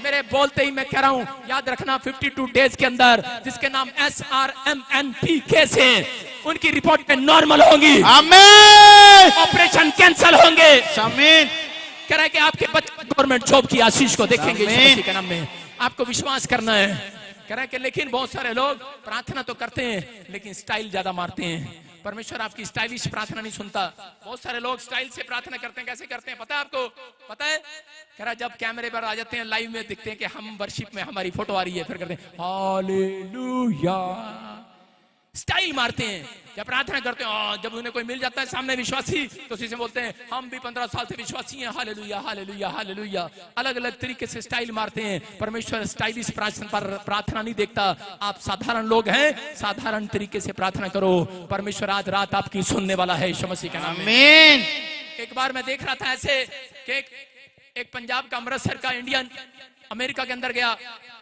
मेरे बोलते ही मैं कह रहा हूं याद रखना 52 डेज के अंदर जिसके नाम SRMNP केस है, उनकी रिपोर्ट में नॉर्मल होंगी। आमीन। ऑपरेशन कैंसिल होंगे। आमीन। कह रहा है कि आपके बच्चे गवर्नमेंट जॉब की आशीष को देखेंगे यीशु मसीह के नाम में। आपको विश्वास करना है। कह रहा है कि लेकिन बहुत सारे लोग प्रार्थना तो करते हैं लेकिन स्टाइल ज्यादा मारते हैं। परमेश्वर आपकी स्टाइलिश प्रार्थना नहीं सुनता। बहुत सारे लोग स्टाइल से प्रार्थना करते हैं, कैसे करते हैं पता है आपको? पता है? कह रहा जब कैमरे पर आ जाते हैं, लाइव में दिखते हैं कि हम वर्शिप में हमारी फोटो आ रही है, फिर करते हैं हालेलुया, स्टाइल मारते हैं। जब प्रार्थना करते हैं, जब उन्हें कोई मिल जाता है सामने विश्वासी, तो उसी से बोलते हैं हम भी 15 साल से विश्वासी हैं, हालेलुया हालेलुया हालेलुया। अलग अलग तरीके से स्टाइल मारते हैं। परमेश्वर स्टाइलिश प्रार्थना नहीं देखता। आप साधारण लोग हैं, साधारण तरीके से प्रार्थना करो, परमेश्वर आज रात आपकी सुनने वाला है यीशु मसीह के नाम में। आमीन। एक बार मैं देख रहा था ऐसे कि एक पंजाब का अमृतसर का इंडियन अमेरिका के अंदर गया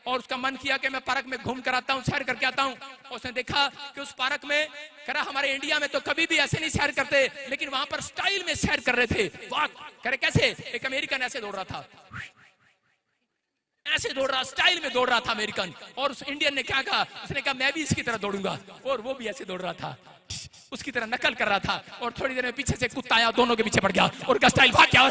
और उसका मन किया कि मैं पार्क में घूम कर आता हूँ, सैर करके आता हूँ। उसने देखा कि उस पार्क में, कह रहा हमारे इंडिया में तो कभी भी ऐसे नहीं सैर करते, लेकिन वहां पर स्टाइल में सैर कर रहे थे। वाह, कह रहे कैसे? एक अमेरिकन ऐसे दौड़ रहा था, ऐसे दौड़ रहा, स्टाइल में दौड़ रहा था अमेरिकन। और उस इंडियन ने क्या कहा? उसने कहा मैं भी इसकी तरह दौड़ूंगा। और वो भी ऐसे दौड़ रहा था, उसकी तरह नकल कर रहा था। और थोड़ी देर में पीछे से कुत्ता आया, दोनों के पीछे पड़ गया और उनका स्टाइल भाग गया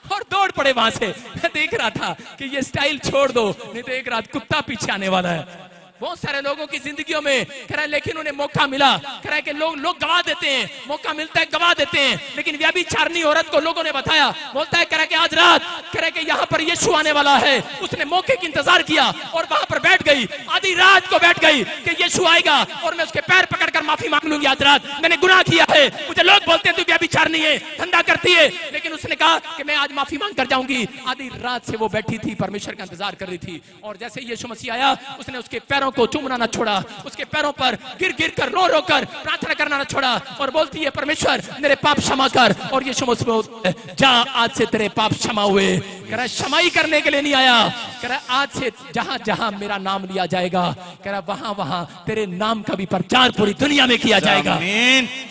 और दौड़ पड़े वहां से। मैं देख रहा था कि ये स्टाइल छोड़ दो, नहीं तो एक रात कुत्ता पीछे आने वाला है। बहुत सारे लोगों की जिंदगियों में कह रहा है, लेकिन उन्हें मौका मिला, कह रहा है कि लोग गवा देते हैं, मौका मिलता है गवा देते हैं। लेकिन व्यभिचारिणी औरत को लोगों ने बताया, बोलता है कह रहा है कि आज रात, कह रहा है कि यहाँ पर यीशु आने वाला है। उसने मौके की इंतजार किया और वहां पर बैठ गई, आधी रात को बैठ गई कि यीशु आएगा और मैं उसके पैर पकड़कर माफी मांग लूंगी। आज रात मैंने गुनाह किया है, मुझे लोग बोलते हैं तू व्यभिचारिणी है, धंधा करती है, लेकिन उसने कहा कि मैं आज माफी मांग कर जाऊंगी। आधी रात से वो बैठी थी, परमेश्वर का इंतजार कर रही थी। और जैसे यीशु मसीह आया, उसने उसके पैरों को चूमना न छोड़ा, उसके पैरों पर गिर गिर कर रो कर प्रार्थना करना न छोड़ा। और बोलती है परमेश्वर मेरे पाप क्षमा कर। और यीशु मसीह जा, आज से तेरे पाप क्षमा हुए। कह रहा क्षमाई करने के लिए नहीं आया, कह रहा आज से जहां जहां मेरा नाम लिया जाएगा, कह रहा वहां वहां तेरे नाम का भी प्रचार पूरी दुनिया में किया जाएगा।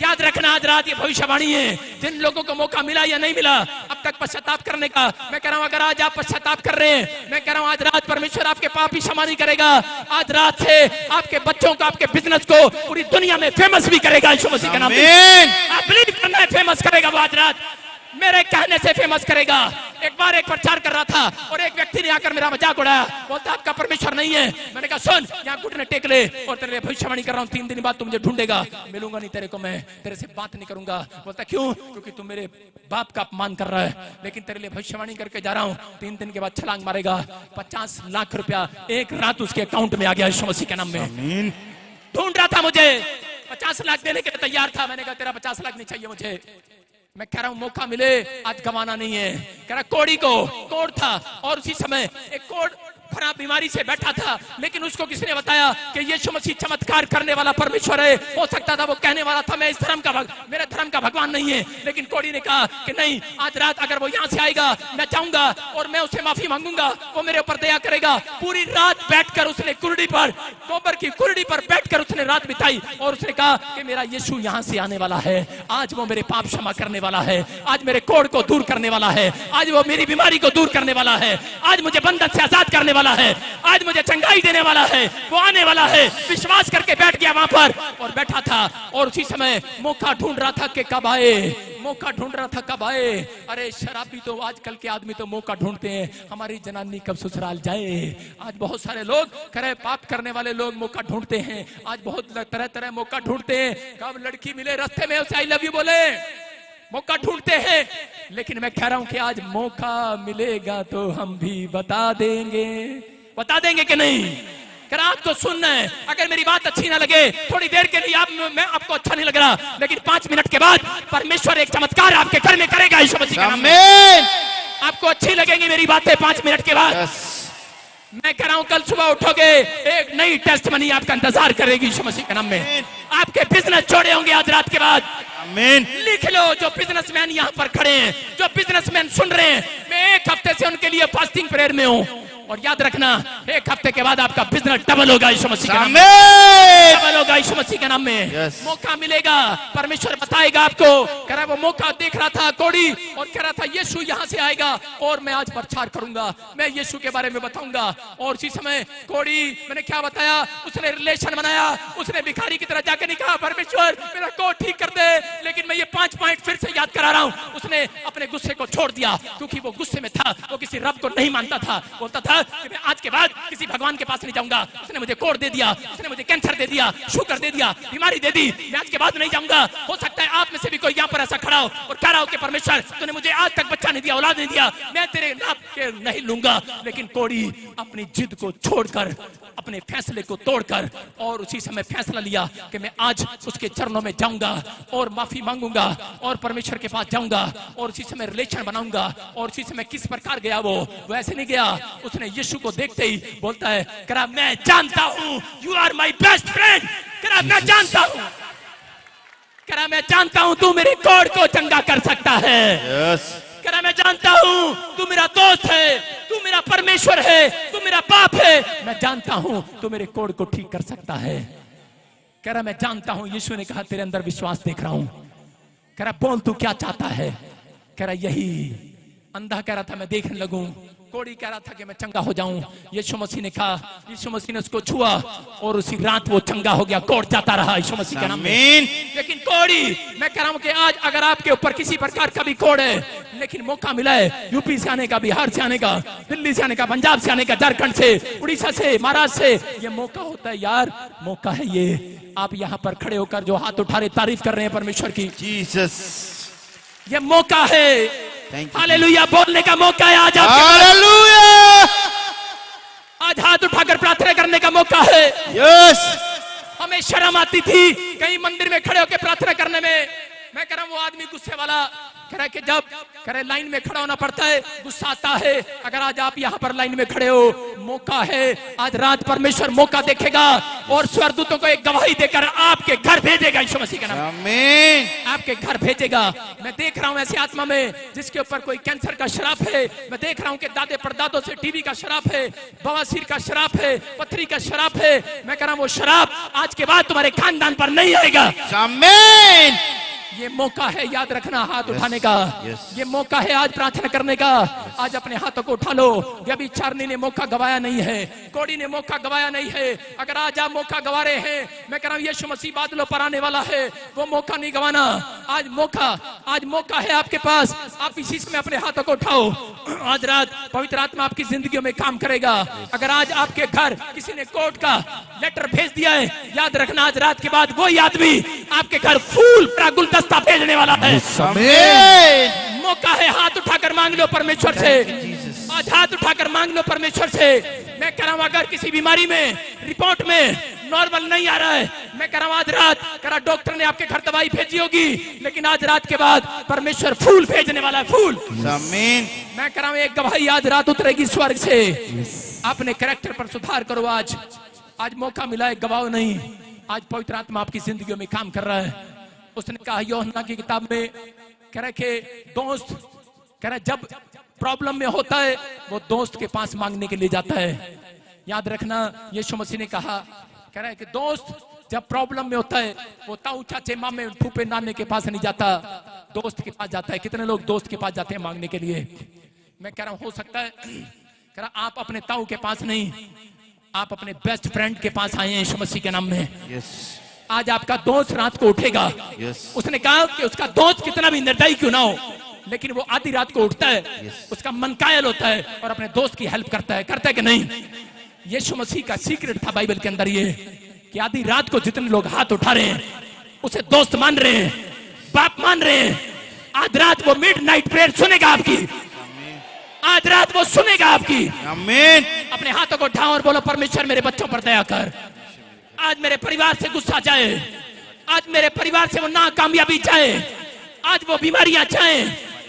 याद रखना आज रात ये भविष्यवाणी है। जिन लोगों को मौका मिला या नहीं मिला अब तक पश्चाताप करने का, मैं कह रहा हूं अगर आज आप पश्चाताप कर रहे हैं, मैं कह रहा हूं आज रात परमेश्वर आपके पाप ही क्षमा नहीं करेगा। आज रात से आपके बच्चों को, आपके बिजनेस को पूरी दुनिया में फेमस भी करेगा यीशु मसीह के नाम में। आप बिलीव करना है, फेमस करेगा वो आज रात, मेरे कहने से फेमस करेगा। एक बार एक प्रचार कर रहा था और एक व्यक्ति ने आकर मेरा मजाक उड़ाया, बोलता आपका परमेश्वर नहीं है। मैंने कहा सुन, यहाँ घुटने टेक ले और तेरे लिए भविष्यवाणी कर रहा हूँ, 3 दिन बाद तू मुझे ढूंढेगा, मिलूंगा नहीं तेरे को, मैं तेरे से बात नहीं करूंगा। बोलता क्यों? क्योंकि तू मेरे बाप का अपमान कर रहा है, लेकिन तेरे लिए भविष्यवाणी करके जा रहा हूँ, 3 दिन के बाद छलांग मारेगा। 50 लाख रुपया एक रात उसके अकाउंट में आ गया यीशु मसीह के नाम में। ढूंढ रहा था मुझे, 50 लाख देने के लिए तैयार था। मैंने कहा तेरा 50 लाख नहीं चाहिए मुझे। मैं कह रहा हूं मौका मिले, आज गवाना नहीं है। कह रहा कोड़ी को कोड़ था और उसी समय एक कोड़ भरा बीमारी से बैठा था, लेकिन उसको किसने बताया कि यीशु मसीह चमत्कार करने वाला परमेश्वर है। हो सकता था वो कहने वाला था मैं इस धर्म का मेरे धर्म का भगवान नहीं है, लेकिन कोड़ी ने कहा कि नहीं, आज रात अगर वो यहाँ से आएगा मैं जाऊंगा और मैं उसे माफी मांगूंगा, वो मेरे ऊपर दया करेगा। पूरी रात बैठकर उसने कुर्डी पर, गोबर की कुर्डी पर बैठकर उसने रात बिताई और उसने कहा कि मेरा यीशु यहाँ से आने वाला है, आज वो मेरे पाप क्षमा करने वाला है, आज मेरे कोड़ को दूर करने वाला है, आज वो मेरी बीमारी को दूर करने वाला है, आज मुझे बंधन से आजाद करने वाला है, आज मुझे चंगाई देने वाला है, वो आने वाला है। विश्वास करके बैठ गया वहां पर और बैठा था और उसी समय मौका ढूंढ रहा था कि कब आए, मौका ढूंढ रहा था कब आए। अरे शराबी तो आजकल के आदमी तो मौका ढूंढते हैं, हमारी जनानी कब ससुराल जाए। आज बहुत सारे लोग करे पाप करने वाले लोग मौका ढूंढते हैं, आज बहुत तरह तरह मौका ढूंढते हैं, कब लड़की मिले रास्ते में उसे आई लव यू बोले, मौका ढूंढते हैं। लेकिन मैं कह रहा हूं कि आज मौका मिलेगा तो हम भी बता देंगे कि नहीं। कर आपको सुनना है, अगर मेरी बात अच्छी ना लगे थोड़ी देर के लिए मैं आपको अच्छा नहीं लग रहा, लेकिन 5 मिनट के बाद परमेश्वर एक चमत्कार आपके घर में करेगा यीशु मसीह के नाम में। आपको अच्छी लगेंगी मेरी बातें 5 मिनट के बाद। मैं कह रहा हूं कल सुबह उठोगे एक नई टेस्टमनी आपका इंतजार करेगी यीशु मसीह के नाम में। आपके बिजनेस छोड़े होंगे आज रात के बाद। आमीन। लिख लो, जो बिजनेसमैन यहाँ पर खड़े हैं, जो बिजनेसमैन सुन रहे हैं, मैं 1 हफ्ते से उनके लिए फास्टिंग प्रेयर में हूँ। और याद रखना 1 हफ्ते के बाद आपका बिजनेस डबल होगा यीशु मसीह के नाम में, डबल होगा यीशु मसीह के नाम में। मौका मिलेगा, परमेश्वर बताएगा आपको। कह रहा वो मौका देख रहा था कोड़ी और कह रहा था यीशु यहाँ से आएगा और मैं आज प्रचार करूंगा, मैं यीशु के बारे में बताऊंगा। और उसी समय कोड़ी, मैंने क्या बताया, उसने रिलेशन बनाया, उसने भिखारी की तरह जाकर नहीं कहा परमेश्वर मेरा कोट ठीक कर दे, लेकिन मैं ये 5 पॉइंट फिर से याद करा रहा हूँ। उसने अपने गुस्से को छोड़ दिया, क्योंकि वो गुस्से में था, वो किसी रब को नहीं मानता था। बोलता था था कि मैं आज के बाद किसी भगवान के पास नहीं जाऊंगा, उसने मुझे कोड दे दिया, उसने मुझे कैंसर दे दिया, शुगर दे दिया, बीमारी दे दी, मैं आज के बाद नहीं जाऊंगा। हो सकता है आप में से भी कोई यहाँ पर ऐसा खड़ा हो और कह रहा हो कि परमेश्वर तूने मुझे आज तक बच्चा नहीं दिया, औलाद नहीं दिया, मैं तेरे नाम के नहीं लूंगा। लेकिन कोड़ी अपनी जिद को छोड़कर, अपने फैसले को तोड़कर और उसी समय फैसला लिया कि मैं आज उसके चरणों में जाऊंगा और माफी मांगूंगा और परमेश्वर के पास जाऊंगा और उसी समय रिलेशन बनाऊंगा। और उसी समय किस प्रकार गया वो ऐसे नहीं गया, उसने यीशु को देखते ही बोलता है, करा मैं जानता हूं you are my best friend, करा मैं जानता हूं, करा मैं जानता हूं तू मेरे कोड़ को चंगा कर सकता है। Yes. करा मैं जानता हूं तू मेरा दोस्त है, तू मेरा परमेश्वर है, तू मेरा बाप है, मैं जानता हूं तू मेरे कोड़ को ठीक कर सकता है। कह रहा मैं जानता हूं। यीशु ने कहा तेरे अंदर विश्वास देख रहा हूं। कह रहा बोल तू क्या चाहता है। कह रहा यही। अंधा कह रहा था मैं देखने लगूं, कोड़ी कह रहा था कि मैं चंगा हो जाऊं। यीशु मसीह ने कहा, यीशु मसीह ने उसको छुआ और उसी रात वो चंगा हो गया, कोड़ जाता रहा यीशु मसीह के नाम में। लेकिन कोड़ी, मैं कह रहा हूं कि आज अगर आपके ऊपर किसी प्रकार का भी कोड़ है, लेकिन मौका मिला है यूपी से आने का, बिहार से आने का, दिल्ली से आने का, पंजाब से आने का, झारखंड से, उड़ीसा से, महाराष्ट्र से, ये मौका होता है यार, मौका है ये। आप यहाँ पर खड़े होकर जो हाथ उठा रहे तारीफ कर रहे हैं परमेश्वर की, जीसस, ये मौका है। हालेलुया बोलने का मौका है आज। हालेलुया, आज हाथ उठाकर प्रार्थना करने का मौका है। यस। हमें शर्म आती थी कहीं मंदिर में खड़े होकर प्रार्थना करने में। मैं कह रहा हूं वो आदमी गुस्से वाला कह रहा है कि जब कह रहे लाइन में खड़ा होना पड़ता है, गुस्सा आता है। अगर आज आप यहाँ पर लाइन में खड़े हो, मौका है। आज रात परमेश्वर मौका देखेगा और स्वर्गदूतों को एक गवाही देकर आपके घर भेजेगा यीशु मसीह के नाम। आमीन। आपके घर भेजेगा। मैं देख रहा हूं ऐसी आत्मा में जिसके ऊपर कोई कैंसर का श्राप है। मैं देख रहा हूं कि दादे परदादों से टीबी का श्राप है, बवासीर का श्राप है, पथरी का श्राप है। मैं कह रहा हूं वो श्राप आज के बाद तुम्हारे खानदान पर नहीं आएगा। आमीन। ये मौका है, याद रखना, हाथ उठाने का। ये मौका है आज प्रार्थना करने का। आज अपने हाथों को उठा लो। व्यभिचारिणी ने मौका गवाया नहीं है, कोड़ी ने मौका गवाया नहीं है। अगर आज आप मौका गवा रहे हैं, मैं कह रहा हूं यीशु मसीह बादलों पर आने वाला है, वो मौका नहीं गवाना। आज मौका है आपके पास। आप इसी समय अपने हाथों को उठाओ। आज रात पवित्र आत्मा आपकी जिंदगी में काम करेगा। अगर आज आपके घर किसी ने कोर्ट का लेटर भेज दिया है, याद रखना आज रात के बाद वही आदमी आपके घर फूल का गुलदस्ता भेजने वाला है। मौका है, हाथ उठाकर मांग लो परमेश्वर से। आज हाथ उठाकर मांग लो परमेश्वर से। मैं कह रहा हूं अगर किसी बीमारी में रिपोर्ट में नॉर्मल नहीं आ रहा है, मैं कह रहा हूं आज रात कह रहा डॉक्टर ने आपके घर दवाई भेजी होगी, लेकिन आज रात के बाद परमेश्वर फूल भेजने वाला है, फूल। आमीन। मैं कह रहा हूं एक गवाही आज रात उतरेगी स्वर्ग से। अपने कैरेक्टर पर सुधार करो। आज मौका मिला है, गवाओ नहीं। आज पवित्र आत्मा आपकी जिंदगी में काम कर रहा है। उसने कहा यूहन्ना की किताब में, कह रहे कि दोस्त, कह रहे जब प्रॉब्लम में होता है वो दोस्त के पास मांगने के लिए जाता है। याद रखना यीशु मसीह ने कहा, कह रहा है कि दोस्त जब प्रॉब्लम में होता है वो ताऊ चाचे मामे फूफे नाने के पास नहीं जाता, दोस्त के पास जाता है। कितने लोग दोस्त के पास जाते हैं मांगने के लिए। मैं कह रहा हूं हो सकता है कह रहा आप अपने ताऊ के पास नहीं, आप अपने बेस्ट फ्रेंड के पास आए हैं यीशु मसीह के नाम में। आज आपका दोस्त रात को उठेगा। उसने कहा कि उसका दोस्त कितना भी निर्दयी क्यों ना हो, लेकिन वो आधी रात को उठता है, उसका मन कायल होता है और अपने दोस्त की हेल्प करता है कि नहीं। यीशु मसीह का सीक्रेट था बाइबल के अंदर ये कि आधी रात को जितने लोग हाथ उठा रहे हैं उसे दोस्त मान रहे हैं, बाप मान रहे हैं। आज रात वो मिडनाइट प्रेयर सुनेगा आपकी। आज रात वो सुनेगा आपकी। आमीन। अपने हाथों को उठाओ और बोलो परमेश्वर मेरे बच्चों पर दया कर। आज मेरे परिवार से गुस्सा जाए, आज मेरे परिवार से वो नाकामयाबी जाए, आज वो बीमारियां जाए,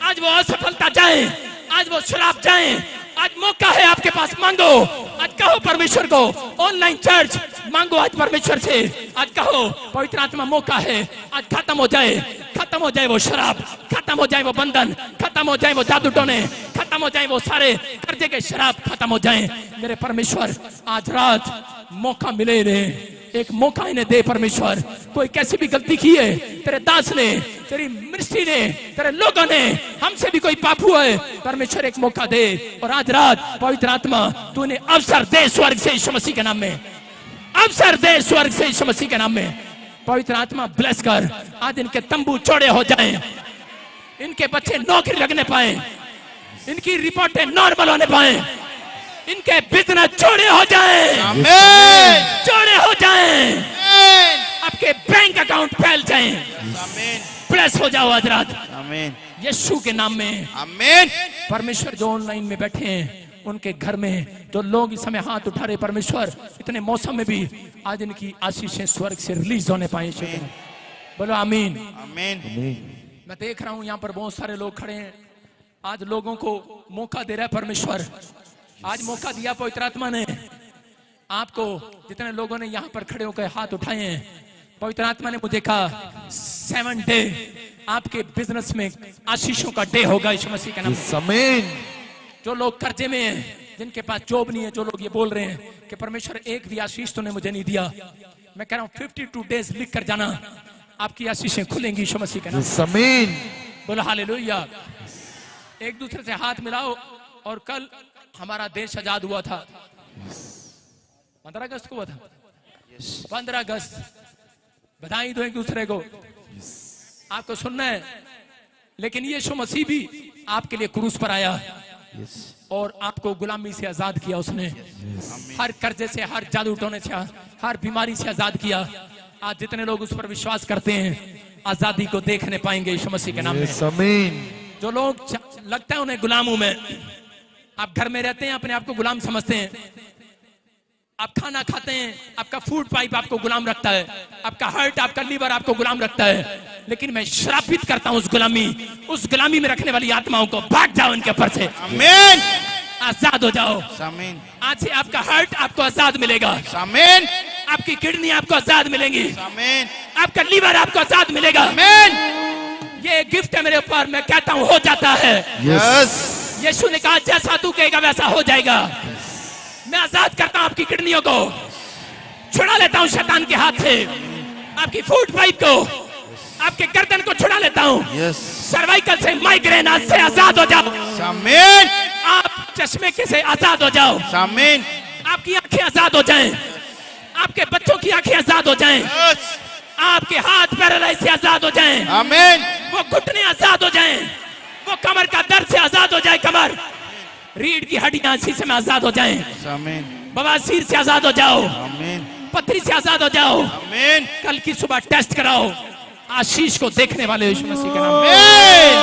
आज वो असफलता जाए, आज वो श्राप जाए। आज मौका है आपके पास, मांगो। आज कहो परमेश्वर को। ऑनलाइन चर्च मांगो आज परमेश्वर से। आज कहो पवित्र आत्मा मौका है, आज खत्म हो जाए वो शराब, खत्म हो जाए वो बंधन, खत्म हो जाए वो जादू टोने, खत्म हो जाए वो सारे कर्जे के शराब, खत्म हो जाए। मेरे परमेश्वर आज रात मौका मिले रे, एक मौका इन्हें दे परमेश्वर। कोई कैसी भी गलती की है, तेरे दास ने, तेरी मिनिस्ट्री ने, तेरे लोगों ने, हमसे भी कोई पाप हुआ है, परमेश्वर एक मौका दे। और आज रात पवित्र आत्मा तूने अवसर दे स्वर्ग से यीशु मसीह के नाम में, अवसर दे स्वर्ग से यीशु मसीह के नाम में। पवित्र आत्मा ब्लेस कर। आज इनके तंबू चौड़े हो जाएं, इनके बच्चे नौकरी लगने पाए, इनकी रिपोर्टें नॉर्मल होने पाए। इनके बिजनेस चौड़े हो जाएं, आमीन, चौड़े हो जाएं, आमीन, आपके बैंक अकाउंट फैल जाएं। आमीन, ब्लेस हो जाओ हजरत आमीन, यीशु के नाम में। आमीन। परमेश्वर जो ऑनलाइन में बैठे हैं उनके घर में जो लोग इस समय हाथ उठा रहे, परमेश्वर इतने मौसम में भी आज इनकी आशीषें स्वर्ग से रिलीज होने पाए। बोलो आमीन, आमीन। मैं देख रहा हूं यहाँ पर बहुत सारे लोग खड़े हैं। आज लोगों को मौका दे रहा है परमेश्वर, आज मौका दिया पवित्र आत्मा ने आपको। जितने लोगों ने यहाँ पर खड़े होकर हाथ उठाए हैं, पवित्र आत्मा ने मुझे कहा 7 डे आपके बिजनेस में आशीषों का डे होगा यीशु मसीह के नाम से। आमीन। जो लोग कर्जे में हैं, जिनके पास जॉब नहीं है, जो लोग ये बोल रहे हैं कि परमेश्वर एक भी आशीष तूने मुझे नहीं दिया, मैं कह रहा हूँ 52 डेज लिख कर जाना, आपकी आशीषें खुलेंगी यीशु मसीह के नाम से। आमीन। बोलो हालेलुया। एक दूसरे से हाथ मिलाओ। और कल हमारा देश आजाद हुआ था, 15 अगस्त को हुआ था, 15 अगस्त। बधाई दो एक दूसरे को। आपको सुनना है, लेकिन यीशु मसीह भी आपके लिए क्रूस पर आया और आपको गुलामी से आजाद किया उसने। हर कर्जे से, हर जादू टोने से, हर बीमारी से आजाद किया। आज जितने लोग उस पर विश्वास करते हैं आजादी को देखने पाएंगे यीशु मसीह के नाम में। आमीन। जो लोग लगता है उन्हें गुलामों में, आप घर में रहते हैं अपने आप को गुलाम समझते हैं, आप खाना खाते हैं आपका फूड पाइप आपको गुलाम रखता है, आपका हार्ट, आपका लीवर आपको गुलाम रखता है। लेकिन मैं श्रापित करता हूं उस गुलामी में रखने वाली आत्माओं को, भाग जाओ इनके ऊपर से। आमीन, आजाद हो जाओ। आमीन, आज से आपका हार्ट आपको आजाद मिलेगा, आमीन, आपकी किडनी आपको आजाद मिलेंगी, आमीन, आपका लीवर आपको आजाद मिलेगा। आमीन। ये गिफ्ट है मेरे ऊपर, मैं कहता हूं हो जाता है। यस। यीशु ने कहा जैसा तू कहेगा वैसा हो जाएगा। मैं आजाद करता हूं आपकी किडनियों को, छुड़ा लेता हूं शैतान के हाथ से, आपकी फूड पाइप को, आपके गर्दन को छुड़ा लेता हूं। यस। सर्वाइकल से, माइग्रेन आज से आजाद हो जाओ। आमीन, आप चश्मे के से आजाद हो जाओ। आमीन, आपकी आंखें आजाद हो जाएं, आपके बच्चों की आंखें आजाद हो जाएं, यस। आपके हाथ पैरालाइज से आजाद हो जाएं, आमीन, वो घुटने आजाद हो जाएं, वो कमर का दर्द से आजाद हो जाए, कमर रीढ़ की हड्डियां इसी से आजाद हो जाएं, आमीन, बवासीर से आजाद हो जाओ, आमीन, पथरी से आजाद हो जाओ। आमीन, कल की सुबह टेस्ट कराओ, आशीष को देखने वाले यीशु मसीह के नाम में। आमीन।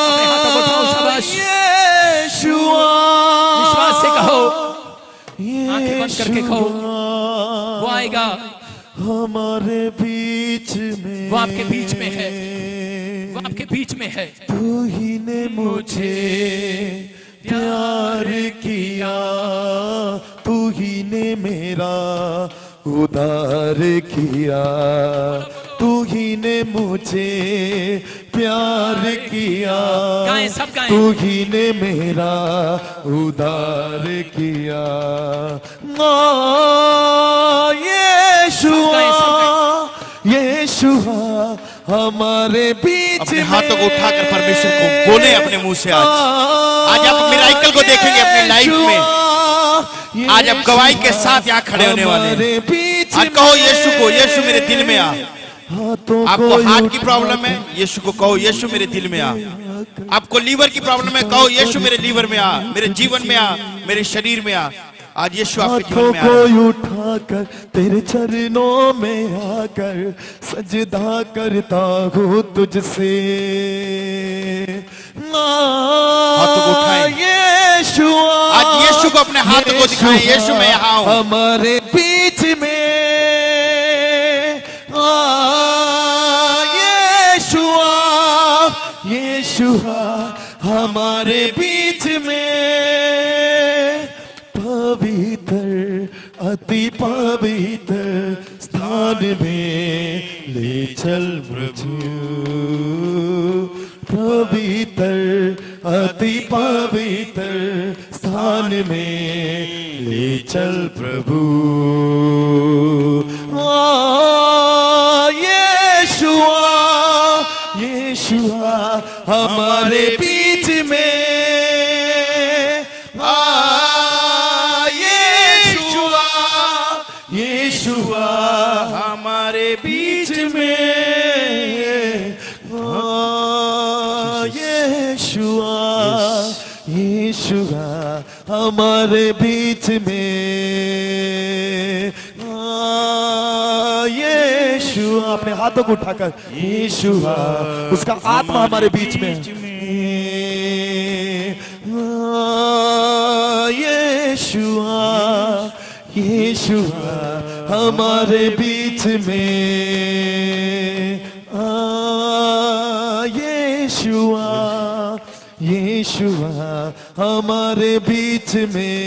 अपने हाथों को उठाओ, शाबाश। यीशुआ। विश्वास से कहो, आंखें बंद करके कहो, वो आएगा, हमारे बीच में, वो आपके बीच में है, वो आपके बीच में है। तू ही ने मुझे प्यार किया, तू ही ने मेरा उद्धार किया, तू ही ने मुझे प्यार किया, गाएं, सब गाएं। तू ही ने मेरा उद्धार किया। यीशुआ, यीशुआ हमारे बीच अपने में। हाथों को उठाकर परमेश्वर को बोले अपने मुंह से। आज आप मिराकल को देखेंगे अपने लाइफ में। आज आप गवाही के साथ यहाँ खड़े होने वाले हैं। आज कहो यीशु को, यीशु मेरे दिल में आ। आपको हार्ट की प्रॉब्लम है, यीशु को कहो यीशु मेरे दिल में आ। आपको लीवर की प्रॉब्लम है, कहो यीशु मेरे लीवर में आ, मेरे जीवन में आ, मेरे शरीर में आ। आज यीशु आपके जीवन में आ रहा है। को उठाकर तेरे चरणों में आकर सजदा करता हूँ तुझसे। हाथों को उठाएं। यीशुआ, आज यीशु को अपने हाथों को दिखाएं, यीशु मैं यहाँ हूँ। हमारे बीच में। यीशुआ, यीशुआ हमारे बीच में। पवित्र, अति पवित्र स्थान में ले चल मुझे। पवित्र, अति पवित्र स्थान में ले चल प्रभु। यीशुआ, यीशुआ हमारे बीच में। यीशुआ, यीशुआ हमारे बीच में। यीशुआ, यीशुआ हमारे बीच बीच में यीशु, अपने हाथों को उठाकर यीशु, उसका आत्मा हमारे बीच में यीशु, यीशु हमारे बीच में यीशु, यीशु हमारे बीच में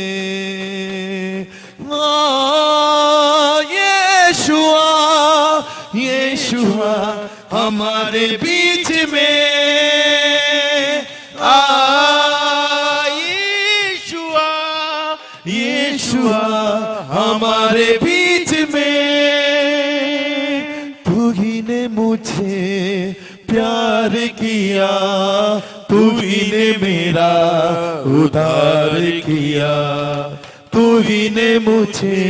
यीशु, यीशु हमारे बीच में यीशु हमारे बीच में। तू ही ने मुझे प्यार किया, तू ही ने मेरा उद्धार किया, तू ही ने मुझे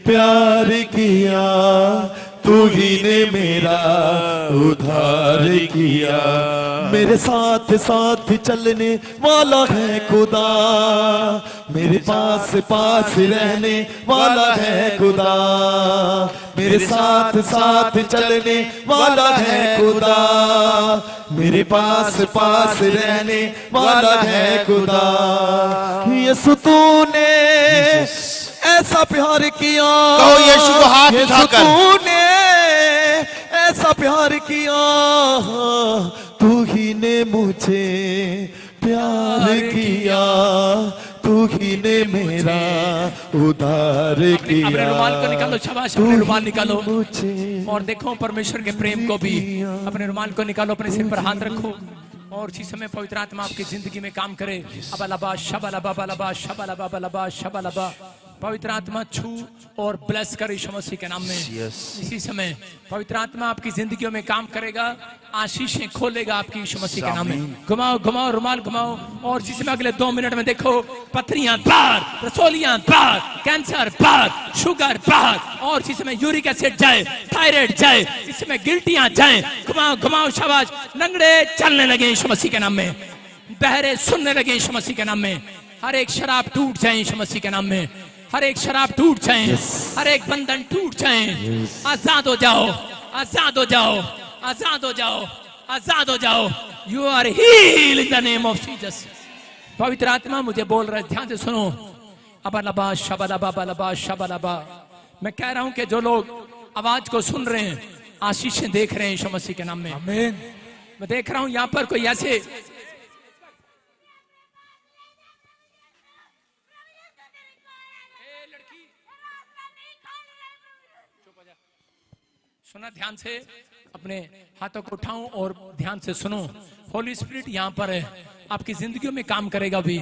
प्यार किया, तू ही ने मेरा उद्धार किया। मेरे साथ साथ चलने वाला है खुदा, मेरे पास पास रहने वाला है खुदा, मेरे साथ साथ चलने वाला है खुदा, मेरे पास पास रहने वाला है खुदा। यीशु तूने ऐसा प्यार किया, कहो यीशु को हाथ उठाकर, तूने ऐसा प्यार किया, तू ही ने मुझे प्यार किया, तू ही ने मेरा उद्धार किया। अपने रुमाल को निकालो, शाबाश, अपने रुमाल निकालो और देखो परमेश्वर के प्रेम को भी। अपने रुमाल को निकालो, अपने सिर पर हाथ रखो और इसी समय पवित्र आत्मा आपकी जिंदगी में काम करे। अबलबा शबलबा बलबा शबलबा बलबा शबलबा। पवित्र आत्मा छू और ब्लेस करे यीशु मसीह के नाम में। इसी समय पवित्र आत्मा आपकी जिंदगियों में काम करेगा, आशीषें खोलेगा आपकी यीशु मसीह के नाम में। घुमाओ घुमाओ, रुमाल घुमाओ और इसी समय अगले 2 मिनट में देखो पथरियां बाहर, रसोलियां बाहर, कैंसर बाहर, शुगर बाहर और इसी समय यूरिक एसिड जाए, थायराइड जाए, इस समय गिल्टियां जाए। घुमाओ घुमाओ, शाबाश। लंगड़े चलने लगे यीशु मसीह के नाम में, बहरे सुनने लगे यीशु मसीह के नाम में। हर एक शराब टूट जाए यीशु मसीह के नाम में, हर एक शराब टूट जाए, हर एक बंधन टूट जाए। आजाद हो जाओ, आजाद हो जाओ, आजाद हो जाओ, आजाद हो जाओ। You are heal in the name of Jesus. पवित्र आत्मा मुझे बोल रहा है, ध्यान से सुनो। अबलबा शबलबा बलबा शबलबा। मैं कह रहा हूं कि जो लोग आवाज को सुन रहे हैं, आशीषें देख रहे हैं यीशु मसीह के नाम में। आमीन। मैं देख रहा हूं यहां पर कोई ऐसे सुना, ध्यान से अपने हाथों को उठाऊं और ध्यान से सुनो। होली स्पिरिट यहाँ पर है, आपकी जिंदगियों में काम करेगा भी।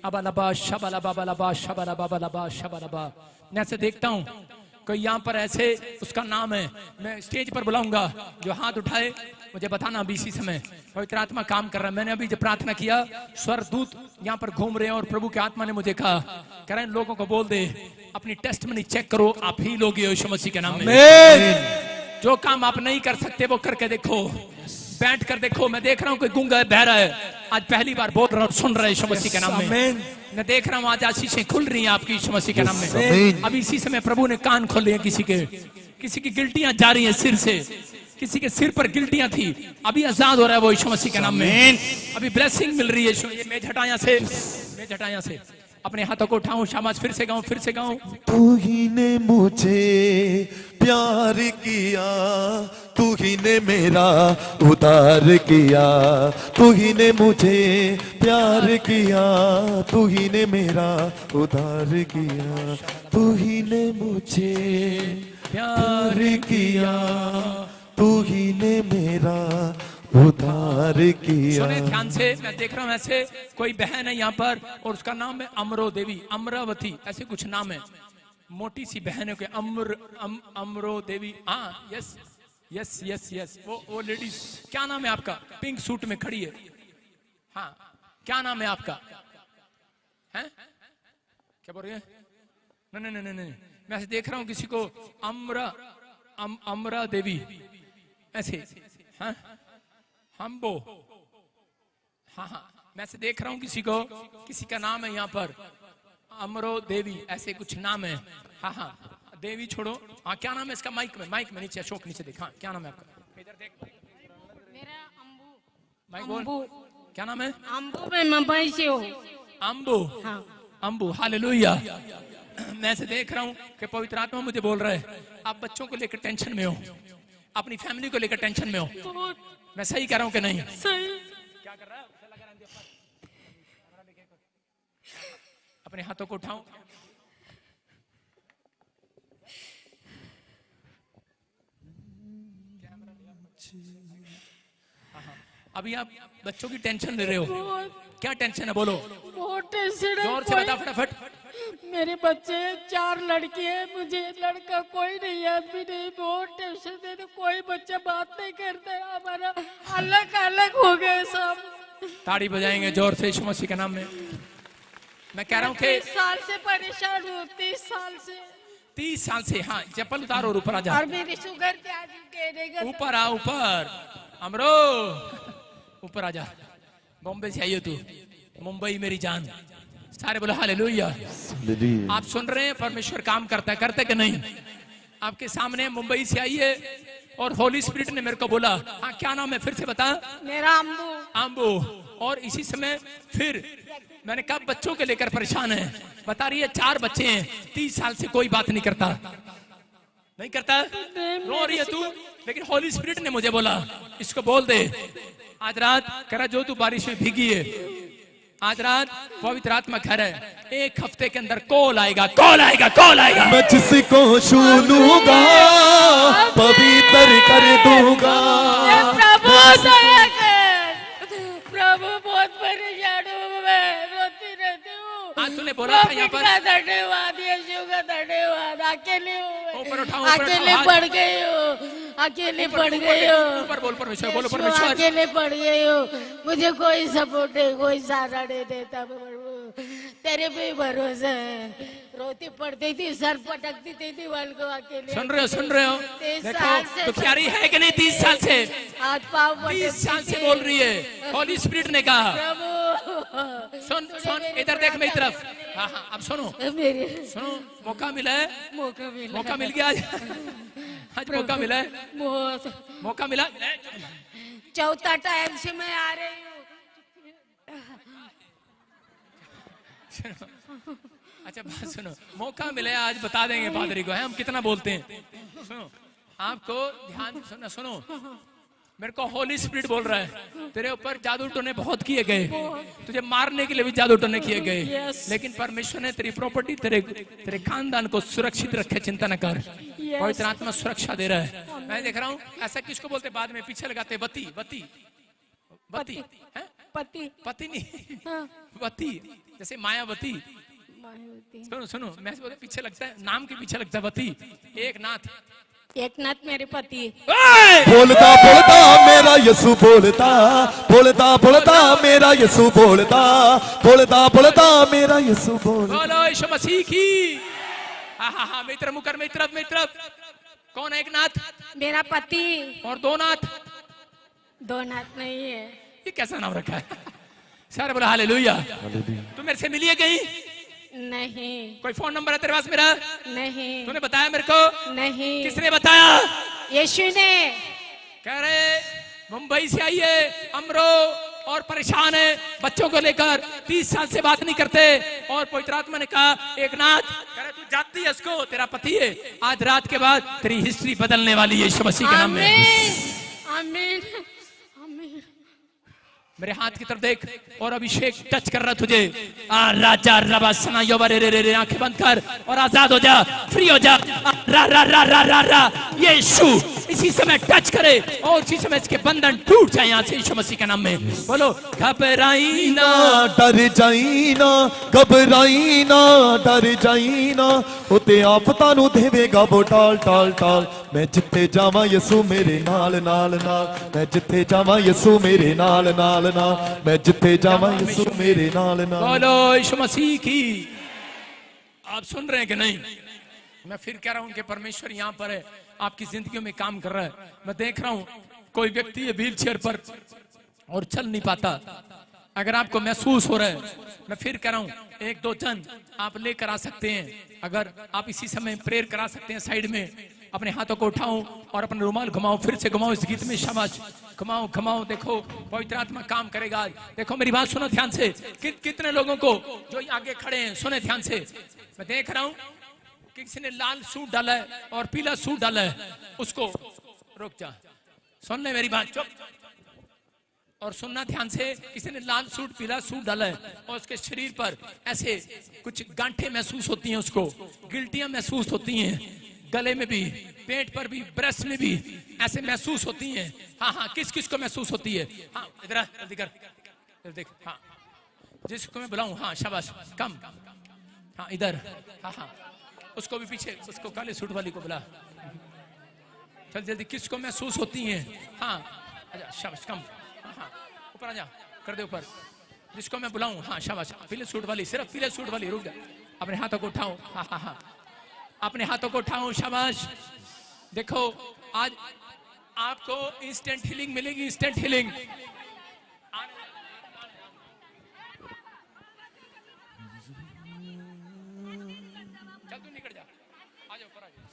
अबलबा शबलबा बलबा शबलबा बलबा शबलबा। मैं ऐसे देखता हूँ कोई यहाँ पर ऐसे, उसका नाम है, मैं स्टेज पर बुलाऊंगा, जो हाथ उठाए मुझे बताना अभी इसी समय। पवित्र आत्मा काम कर रहा है। मैंने अभी जब प्रार्थना किया, स्वर्गदूत यहाँ पर घूम रहे हैं और प्रभु के आत्मा ने मुझे कह रहे हैं लोगों को बोल दे अपनी टेस्टमनी चेक करो, आप ही लोग यीशु मसीह के नाम में। जो काम आप नहीं कर सकते वो करके देखो, बैठ कर देखो। मैं देख रहा हूँ कोई गूंगा है, बहरा है, आज पहली बार बोल रहा हूँ, सुन रहा है यीशु मसीह के नाम में। मैं देख रहा हूँ आज आशीषें खुल रही हैं आपकी यीशु मसीह के नाम में। अभी इसी समय प्रभु ने कान खोले हैं किसी की गिल्टियां जा रही हैं सिर से, किसी के सिर पर गिल्टियां थी, अभी आजाद हो रहा है वो यीशु मसीह के नाम में। अभी ब्लेसिंग मिल रही है। ये मेज हटाया से, मेज हटाया से अपने हाथों को उठाऊं, शाबाश। फिर से गाऊं, फिर से गाऊं। तू ही ने मुझे प्यार किया, तू ही ने मेरा उद्धार किया, तू ही ने मुझे प्यार किया, तू ही ने मेरा उद्धार किया, तू ही ने मुझे प्यार किया, तू ही ने मेरा उद्धार किया। सुने ध्यान से, मैं देख रहा हूँ ऐसे कोई बहन है यहाँ पर और उसका नाम है अमरो देवी, अमरावती, ऐसे कुछ नाम है। मोटी सी बहन है, अमरो देवी। हाँ, यस यस यस यस, वो लेडीज। क्या नाम है आपका? पिंक सूट में खड़ी है। हाँ, क्या नाम है आपका? हैं? क्या बोल रही है? नहीं नहीं नहीं नहीं, मैं ऐसे देख रहा हूँ किसी को अमरा देवी ऐसे। हाँ हमबो। हाँ हाँ, मैं से देख रहा हूं किसी को, किसी का नाम है यहाँ पर अमरो देवी ऐसे कुछ नाम है। हाँ हाँ देवी छोड़ो। हाँ क्या नाम है इसका? माइक में नीचे, अशोक नीचे देखा। क्या नाम है आपका? इधर देख। मेरा अम्बू। माइक बोल। क्या नाम है? अम्बू। मैं मुंबई से हूँ। अम्बू। हाँ अम्बू। हालेलुया। मैं ऐसे देख रहा हूँ कि पवित्र आत्मा मुझे बोल रहा है आप बच्चों को लेकर टेंशन में हो, अपनी फैमिली को लेकर टेंशन में हो। मैं सही कह रहा हूँ कि नहीं? सही। क्या कर रहा है? अपने हाथों को उठाओ। अभी आप बच्चों की टेंशन ले रहे हो। क्या टेंशन है बोलो? बहुत टेंशन है। जोर से बता फटाफट। मेरे बच्चे 4 लड़की है, मुझे लड़का कोई नहीं, आदमी नहीं। बहुत टेंशन दे रहे, कोई बच्चा बात नहीं करता, हमारा अलग अलग हो गए सब। ताड़ी बजाएंगे जोर से यीशु मसीह के नाम में। मैं कह रहा हूँ कि 30 साल से परेशान हूँ। 30 साल से। 30 साल से। हाँ चप्पल उतारो और ऊपर आ जा। और मेरी शुगर क्या? ऊपर आ ऊपर। अमरो ऊपर आ जा। बॉम्बे से आई हो तू, मुंबई मेरी जान। सारे बोलो हालेलुया। आप सुन रहे हैं परमेश्वर काम करता है, करते कि नहीं? आपके सामने मुंबई से आई है और होली स्पिरिट ने मेरे को बोला। हाँ क्या नाम है फिर से बता? मेरा अम्बू। अम्बू। और इसी समय फिर मैंने कहा बच्चों के लेकर परेशान है। बता रही है 4 बच्चे हैं, 30 साल से कोई बात नहीं करता। नहीं करता? रो रही है तू, लेकिन होली स्पिरिट ने मुझे बोला इसको बोल दे आज रात करा जो तू बारिश में भीगी है, आज रात पवित्र आत्मा कह रहा है 1 हफ्ते के अंदर कॉल आएगा, कॉल आएगा, कॉल आएगा। मैं जिसको छू लूंगा पवित्र कर दूंगा। प्रभु दया कर। प्रभु बहुत परेशान हूँ मैं, रोती रहती हूँ। आज तूने बोला था यहाँ पर। धन्यवाद यीशु का, धन्यवाद। अकेले हूँ, ऊपर उठाओ, अकेले पड़ गई हूँ, अकेले पड़ गई हूँ। ऊपर बोल परमेश्वर, बोलो परमेश्वर। अकेले पड़ गई हूँ, मुझे कोई सपोर्ट नहीं, कोई सहारा नहीं देता। प्रभु तेरे पे भरोसा है। रोती पड़ती थी, सर पटकती थी दीवार को अकेले। सुन रहे हो? 30 साल से देखो दुखियारी है कि नहीं? 30 साल से, हाथ पाँव 30 साल से बोल रही है। होली स्पिरिट ने कहा प्रभु सुन इधर देख मेरी तरफ। हाँ हाँ अब सुनो, मेरे सुनो। मौका मिला है, मौका मिल गया आज। आज मौका मिला है, बहुत मौका मिला। चौथा टाइम से मैं आ रही हूँ। अच्छा बात सुनो, मौका मिले आज बता देंगे पादरी को है हम कितना बोलते हैं। सुनो आपको ध्यान सुनो, सुनो मेरे को होली स्पिरिट बोल रहा है तेरे ऊपर जादू टोने बहुत किए गए, तुझे मारने के लिए भी जादू टोने किए गए, लेकिन परमेश्वर ने तेरी प्रॉपर्टी, तेरे खानदान को सुरक्षित रखे। चिंता न कर, पवित्र आत्मा सुरक्षा दे रहा है। मैं देख रहा हूँ ऐसा किसको बोलते बाद में पीछे लगाते वती वती वती है? पति पति नहीं वती, जैसे मायावती। सुनो सुनो मैं बोलते पीछे लगता है, नाम के पीछे लगता है वती। एक नाथ मेरे पति। बोलता बोलता मेरा यीशु बोलता, बोलता बोलता मेरा यीशु बोलता, बोलता बोलता मेरा यीशु बोलता। बोलो यीशु मसीह की। हाँ हाँ हाँ मेरी तरफ मुकर, मेरी तरफ। कौन है? एक नाथ मेरा पति। और 2 नाथ? 2 नाथ नहीं है। ये कैसा नाम रखा है? सारे बोला हालेलुया। तू मेरे से मिली है कहीं? नहीं। कोई फोन नंबर है तेरे पास मेरा? नहीं। तूने बताया मेरे को? नहीं। किसने बताया? यीशु ने। कह रहे मुंबई से आई है अमरो और परेशान है बच्चों को लेकर, 30 साल से बात नहीं करते। और पवित्र आत्मा ने कहा एक नाथ, कह रहे तू जानती है इसको, तेरा पति है। आज रात के बाद तेरी हिस्ट्री बदलने वाली है यीशु मसीह के नाम में। आमीन आमीन। मेरे हाथ की तरफ देख और अभिषेक टच कर रहा तुझे। राजा रबा सना योबरे रे रे, आंखें बंद कर और आजाद हो जा, फ्री हो जा। रा रा रा रा रा रा यीशु इसी समय टच करे और इसी समय इसके बंधन टूट जाए यहाँ से यीशु मसीह के नाम में। बोलो घबराई ना, डर जाई ना, घबराई ना, डर जाई ना, उते आफतां नूं देवेगा वो टाल टाल टाल। मैं जिथे जावां यीशु मेरे नाल नाल नाल, मैं जिथे जावां यीशु मेरे नाल नाल नाल, मैं जिथे जावां यीशु मेरे नाल नाल। बोलो यीशु मसीह की। आप सुन रहे हैं कि नहीं? मैं फिर कह रहा हूं कि परमेश्वर यहाँ पर है, आपकी जिंदगियों में काम कर रहा है। मैं देख रहा हूं कोई व्यक्ति है व्हील चेयर पर और चल नहीं पाता, अगर आपको महसूस हो रहा है, मैं फिर कह रहा हूं, 1-2 जन आप लेकर आ सकते हैं। अगर आप इसी समय प्रेयर करा सकते हैं, साइड में अपने हाथों को उठाओ और अपना रुमाल घुमाओ, फिर से घुमाओ इस गीत में, शाबाश, घुमाओ घुमाओ। देखो पवित्र आत्मा काम करेगा आज। देखो मेरी बात सुनो ध्यान से, कितने लोगों को जो आगे खड़े हैं सुने ध्यान से। मैं देख रहा हूं किसी ने लाल सूट डाला है और पीला सूट डाला है, उसको रुक जा, सुन ले मेरी बात, चुप और सुनना ध्यान से। किसी ने लाल सूट पीला सूट डाला है और उसके शरीर पर ऐसे कुछ गांठें महसूस होती हैं, उसको गिल्टियां महसूस होती हैं, गले में भी, पेट पर भी, ब्रेस्ट में भी ऐसे महसूस होती हैं। हाँ हाँ, किस किस को महसूस होती है? हाँ इधर जल्दी कर, इधर देख, हाँ जिसको मैं बुलाऊं, हाँ शाबाश, कम, हाँ इधर, हाँ हाँ उसको भी पीछे, उसको काले सूट वाली को बुला, चल जल्दी, किसको महसूस होती हैं? हाँ आजा, शाबाश, कम, हाँ ऊपर आजा, कर दे ऊपर, जिसको मैं बुलाऊं, हाँ शाबाश, पीले सूट वाली, सिर्फ पीले सूट वाली, रुक जा, अपने हाथों को उठाओ, हाँ हाँ हाँ अपने हाथों को उठाओ, शाबाश। देखो आज आपको इंस्टेंट हीलिंग मिलेगी, इंस्टेंट हीलिंग। चल तू निकल जा, आ जाओ ऊपर आ जाओ।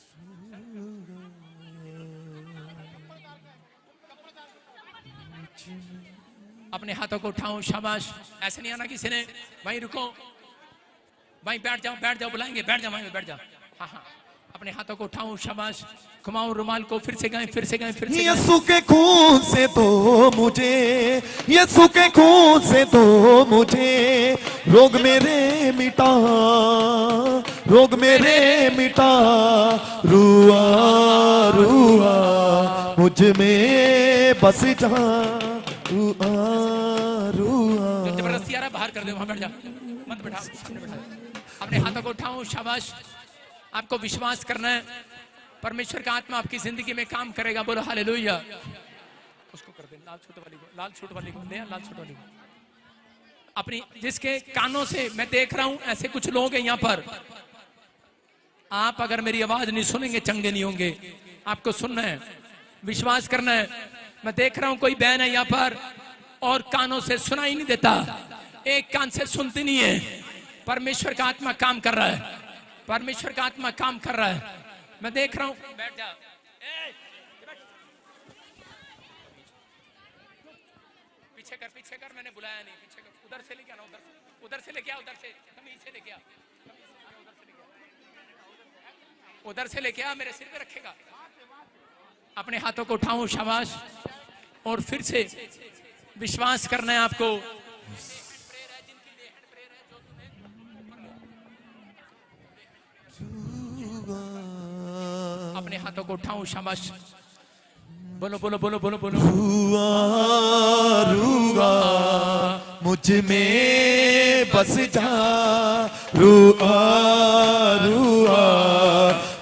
अपने हाथों को उठाओ, शाबाश। ऐसे नहीं आना किसी ने, भाई रुको, भाई बैठ जाओ, बुलाएंगे, बैठ जाओ, बैठ जाओ, हाँ हाँ अपने हाथों को उठाओ, शाबाश, घुमाओ रुमाल को, फिर से गाएं, फिर से गाएं, फिर से गाएं। यीशु के खून से तो मुझे, यीशु के खून से तो मुझे रोग मेरे मिटा, रोग मेरे मिटा, रुआ रुआ मुझ में बस जा, रुआ रुआ। जो जबरदस्ती आ रहा है बाहर कर दे, वहां बैठ जा, मत बैठा, अपने हाथों को उठाओ, शाबाश। आपको विश्वास करना है परमेश्वर का आत्मा आपकी जिंदगी में काम करेगा, बोलो हालेलुया। उसको कर दे, लाल सूट वाली को, लाल सूट वाली को ले, लाल सूट वाली को। अपनी जिसके कानों से मैं देख रहा हूं ऐसे कुछ लोग हैं यहाँ पर, आप अगर मेरी आवाज नहीं सुनेंगे चंगे नहीं होंगे। आपको सुनना है, विश्वास करना है। मैं देख रहा हूं कोई बहन है यहाँ पर और कानों से सुनाई नहीं देता, एक कान से सुनती नहीं है। परमेश्वर का आत्मा काम कर रहा है, परमेश्वर का आत्मा काम कर रहा है। मैं देख रहा हूं, बैठ जा, पीछे कर, मैंने बुलाया नहीं, पीछे कर, उधर से लेके आना, उधर से लेके आ, उधर से लेके आ, उधर से लेके आ, मेरे सिर पे रखेगा। अपने हाथों को उठाओ, शाबाश, और फिर से विश्वास करना है आपको। अपने हाथों को उठाओ, शाबाश, बोलो बोलो बोलो बोलो बोलो। रुआ रुआ मुझ में बस जा, रुआ रुआ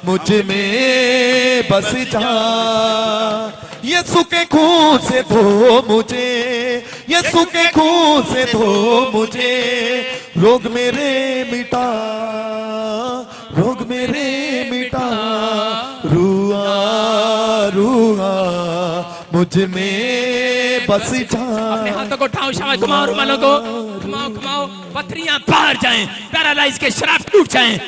मुझ में बस जा, यीशु के खून से धो मुझे, यीशु के खून से धो मुझे, रोग मेरे मिटा, रोग मेरे मिटा, रुआ रुआ मुझ में बस जा। अपने हाथों को उठाओ, शाबाश, घुमाओ रुमालों को, घुमाओ घुमाओ, पथरियां बाहर जाएं, पैरालाइज के शराब टूट जाएं,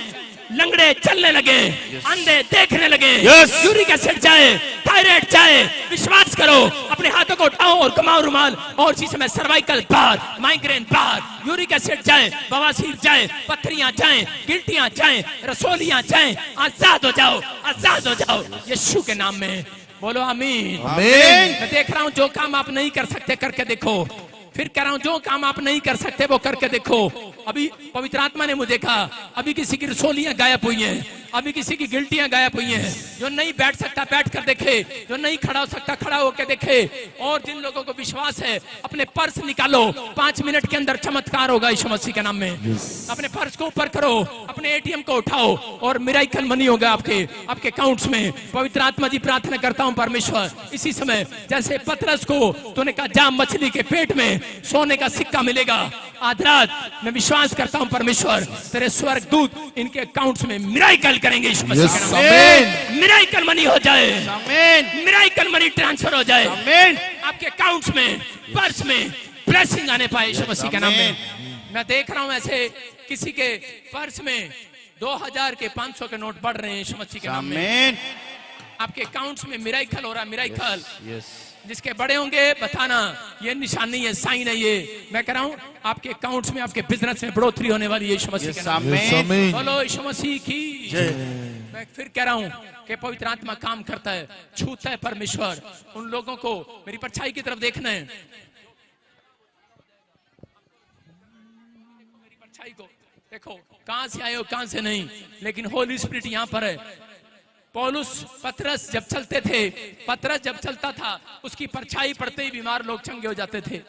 लंगड़े चलने लगे, अंधे देखने लगे, यूरिक एसिड जाए, थायराइड जाए। विश्वास करो, अपने हाथों को उठाओ और घुमाओ रुमाल, और इसी समय सर्वाइकल बाहर, माइग्रेन बाहर, यूरिक एसिड जाए, बवासीर जाए, पथरियां जाए, गिल्टियां जाए, रसोलियां जाए, आजाद हो जाओ, आजाद हो जाओ यीशु के नाम में, बोलो आमीन आमीन। मैं देख रहा हूं जो काम आप नहीं कर सकते करके देखो, फिर कह रहा हूं जो काम आप नहीं कर सकते वो करके देखो। अभी पवित्र आत्मा ने मुझे कहा, अभी किसी की रसोलियां गायब हुई हैं, अभी किसी की गिल्टियां गायब हुई हैं। जो नहीं बैठ सकता बैठ कर देखे, जो नहीं खड़ा हो सकता खड़ा होकर देखे, और जिन लोगों को विश्वास है अपने पर्स निकालो, 5 मिनट के अंदर चमत्कार होगा यीशु मसीह के नाम में। अपने पर्स को ऊपर करो, अपने एटीएम को उठाओ और मिराकल मनी होगा आपके अकाउंट्स में। पवित्र आत्मा जी प्रार्थना करता हूं परमेश्वर, इसी समय जैसे पतरस को तूने कहा जा मछली के पेट में सोने का सिक्का मिलेगा, आज रात मैं विश्वास करता हूं परमेश्वर तेरे स्वर्गदूत इनके अकाउंट्स में मिराकल करेंगे यीशु मसीह के नाम में। मिराकल मनी हो जाए, मिराकल मनी ट्रांसफर हो जाए आपके अकाउंट्स में, पर्स में, ब्लेसिंग आने पाए यीशु मसीह के नाम में। मैं देख रहा हूं ऐसे किसी के पर्स में 2000 के 500 के नोट बढ़ रहे हैं यीशु मसीह के नाम में। आमीन। आपके अकाउंट्स में मिराइकल हो रहा है, मिराइकल। यस जिसके बड़े होंगे बताना, ये निशानी है, साइन है ये। मैं कह रहा हूं आपके अकाउंट्स में, आपके बिजनेस में बढ़ोतरी होने वाली है यीशु मसीह के नाम में। आमीन। बोलो यीशु मसीह की जय। मैं फिर कह रहा हूं कि पवित्र आत्मा काम करता है, छूता है परमेश्वर। उन लोगों को मेरी परछाई की तरफ देखना है, मेरी परछाई को देखो, कहां से आए हो कहां से नहीं, लेकिन होली स्पिरिट यहां पर है। पौलुस पतरस जब चलते थे, पतरस जब चलता था, उसकी परछाई पड़ते ही बीमार लोग चंगे हो जाते थे।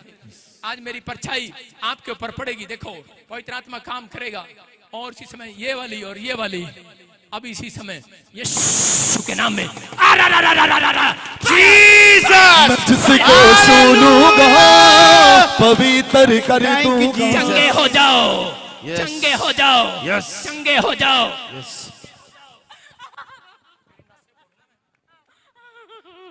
आज मेरी परछाई आपके ऊपर पड़ेगी, देखो पवित्र आत्मा काम करेगा। और इसी समय ये वाली और ये वाली, अब इसी समय यीशु के नाम में जीसस जिसको सुनूंगा पवित्र कर दूंगा। चंगे हो जाओ, Yes. चंगे हो जाओ, Yes. चंगे हो जाओ।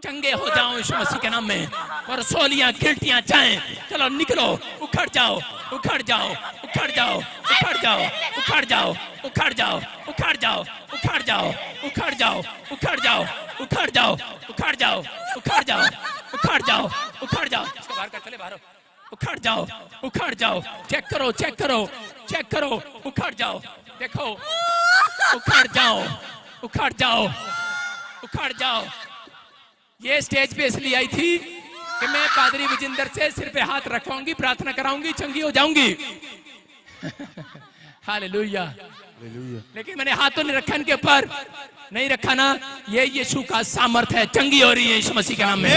चंगे हो जाओ यीशु मसीह के नाम में। और सोलियां गिल्टियां जाएं, चलो निकलो, उखड़ जाओ, उखड़ जाओ, उखड़ जाओ, उखड़ जाओ, उखड़ जाओ, उखड़ जाओ, उखड़ जाओ, उखड़ जाओ, उखड़ जाओ, उखड़ जाओ, उखड़ जाओ, उखड़ जाओ, उखड़ जाओ, उखड़ जाओ, उखड़ जाओ। इसको बाहर कर, चले बाहर, उखड़ जाओ, उखड़ जाओ। चेक करो, चेक करो, चेक करो, उखड़ जाओ, देखो, उखड़ जाओ, उखड़ जाओ, उखड़ जाओ। ये स्टेज पे इसलिए आई थी कि मैं पादरी विजेंद्र से सिर पे हाथ रखवाऊंगी, प्रार्थना कराऊंगी, चंगी हो जाऊंगी। हालेलुया। लेकिन मैंने हाथ तो नहीं रखा इनके ऊपर, नहीं रखा ना, ये यीशु का सामर्थ है, चंगी हो रही है यीशु मसीह के नाम में।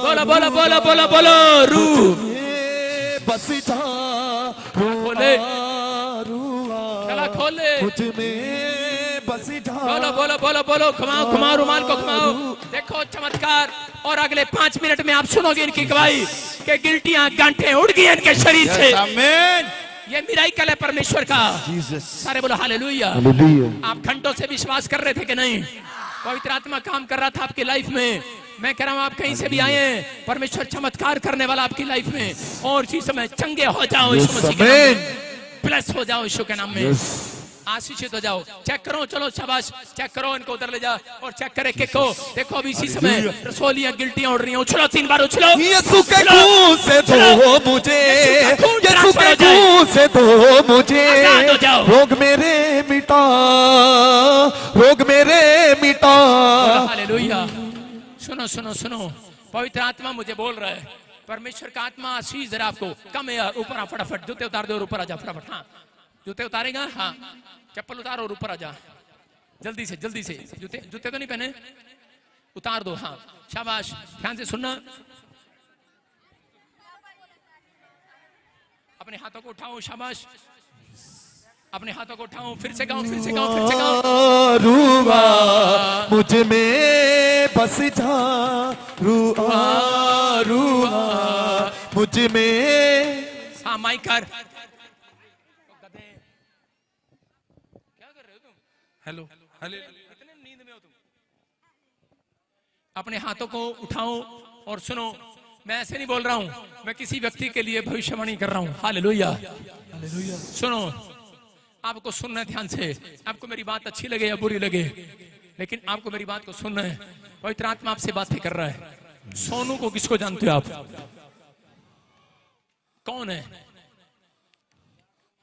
बोलो बोलो बोलो बोलो बोलो, रूह बस जा खोले, गला खोले, मुझ में बस जा। बोलो बोलो बोलो बोलो, घुमाओ घुमाओ, रुमाल को घुमाओ, देखो चमत्कार। और अगले 5 मिनट में आप सुनोगे इनकी गवाही कि गिल्टियां गांठें उड़ गई इनके शरीर से। आमीन। ये मिराइकल है परमेश्वर का। जीसस। सारे बोलो हालेलुया। हालेलुया। आप घंटों से विश्वास कर रहे थे कि नहीं? पवित्र आत्मा काम कर रहा था आपकी लाइफ में। मैं कह रहा हूं आप कहीं से भी आए हैं, परमेश्वर चमत्कार करने वाला आपकी लाइफ में। और इसी समय चंगे हो जाओ यीशु मसीह के नाम में, प्लस हो जाओ यीशु के नाम में, आशीषित हो जाओ। चेक करो, चलो शाबाश, चेक करो, इनको उधर ले जा और चेक करे कि को देखो अभी इसी समय रसोलियां गिल्टियां उड़ रही हैं। उछलो 3 बार, उछलो। यीशु के खून से धो मुझे, यीशु के खून से धो मुझे, आजाद हो जाओ। रोग मेरे मिटा, रोग मेरे मिटा। हालेलुया। सुनो सुनो सुनो, पवित्र आत्मा मुझे बोल रहा है, परमेश्वर का आत्मा आशीष जरा आपको। कम है यार, ऊपर आ फटाफट, जूते उतार दो और ऊपर आ जा फटाफट। हाँ जूते उतारेगा, हाँ चप्पल उतारो और ऊपर आ जा जल्दी से, जल्दी से। जूते जूते तो नहीं पहने, उतार दो। हाँ शाबाश, ध्यान से सुनना। अपने हाथों को उठाओ, शाबाश, अपने हाथों को उठाओ, फिर से गाओ, फिर से गाओ, फिर से गाओ। रूआ मुझ में बस जा, रूआ रूआ मुझ में। हाँ माइक कर। क्या कर रहे हो तुम? Hello hello. कितने नींद में हो तुम? अपने हाथों को उठाओ और सुनो। मैं ऐसे नहीं बोल रहा हूं, मैं किसी व्यक्ति के लिए भविष्यवाणी कर रहा हूं। Hallelujah, hallelujah. सुनो, आपको सुनना है ध्यान से। आपको मेरी बात अच्छी लगे या बुरी लगे, लेकिन आपको मेरी बात को सुनना है। पवित्र आत्मा आपसे बातें कर रहा है। सोनू को किसको जानते हो आप? कौन है?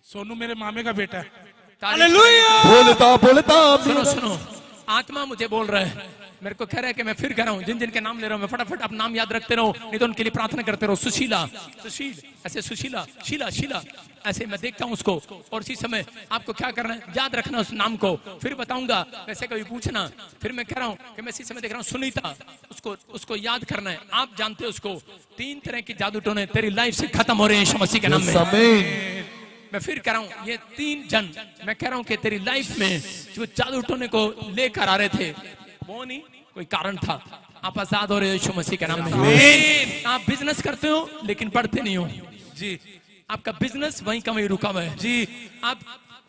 सोनू मेरे मामे का बेटा है। हालेलुया। बोलता बोलता सुनो सुनो, आत्मा मुझे बोल रहा है, मेरे को कह रहा है कि मैं फिर कह रहा हूं, जिन जिन के नाम ले रहा हूं मैं फटाफट आप नाम याद रखते रहो, नहीं तो उनके लिए प्रार्थना करते रहो। सुशीला, सुशील, ऐसे सुशीला, शीला, शीला, ऐसे मैं देखता हूं उसको। और इसी समय आपको क्या करना है, याद रखना उस नाम को, फिर बताऊंगा, वैसे कभी पूछना। फिर मैं कह रहा हूं कि मैं इसी समय देख रहा हूं सुनीता, उसको याद करना है। आप जानते हो उसको। 3 तरह की जादू टोने तेरी लाइफ से खत्म हो रहे हैं यीशु मसीह के नाम में। मैं फिर कह रहा हूं, ये 3 जन मैं कह रहा हूं कि तेरी लाइफ में जो जादू टोने को लेकर आ रहे थे, वो नहीं, कोई कारण था। आप आजाद हो रहे हो यीशु मसीह के नाम में। आप बिजनेस करते हो लेकिन बढ़ते नहीं हो जी। आपका बिजनेस वहीं का वहीं रुका हुआ है जी। आप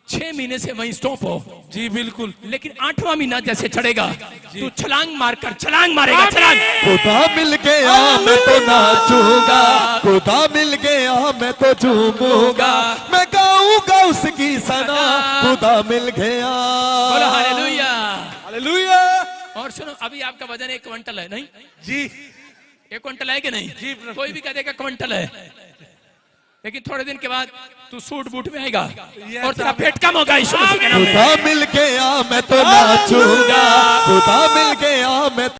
6 महीने से वहीं स्टॉप हो, जी बिल्कुल। लेकिन 8वां महीना जैसे चढ़ेगा तू छलांग मारेगा छलांग। खुदा मिल गया मैं तो नाचूंगा, खुदा मिल गया मैं तो झूमूंगा, मैं गाऊंगा उसकी सना, खुदा मिल गया। बोलो हालेलुया। हालेलुया। और सुनो, अभी आपका वजन 1 क्विंटल है नहीं? जी 1 क्विंटल है कि नहीं? जी। कोई भी कह देगा क्विंटल है, लेकिन थोड़े दिन के बाद तू सूट बूट में आएगा और तेरा पेट कम होगा यीशु मसीह के नाम में। खुदा मिल गया मैं तो नाचूंगा, खुदा मिल गया मैं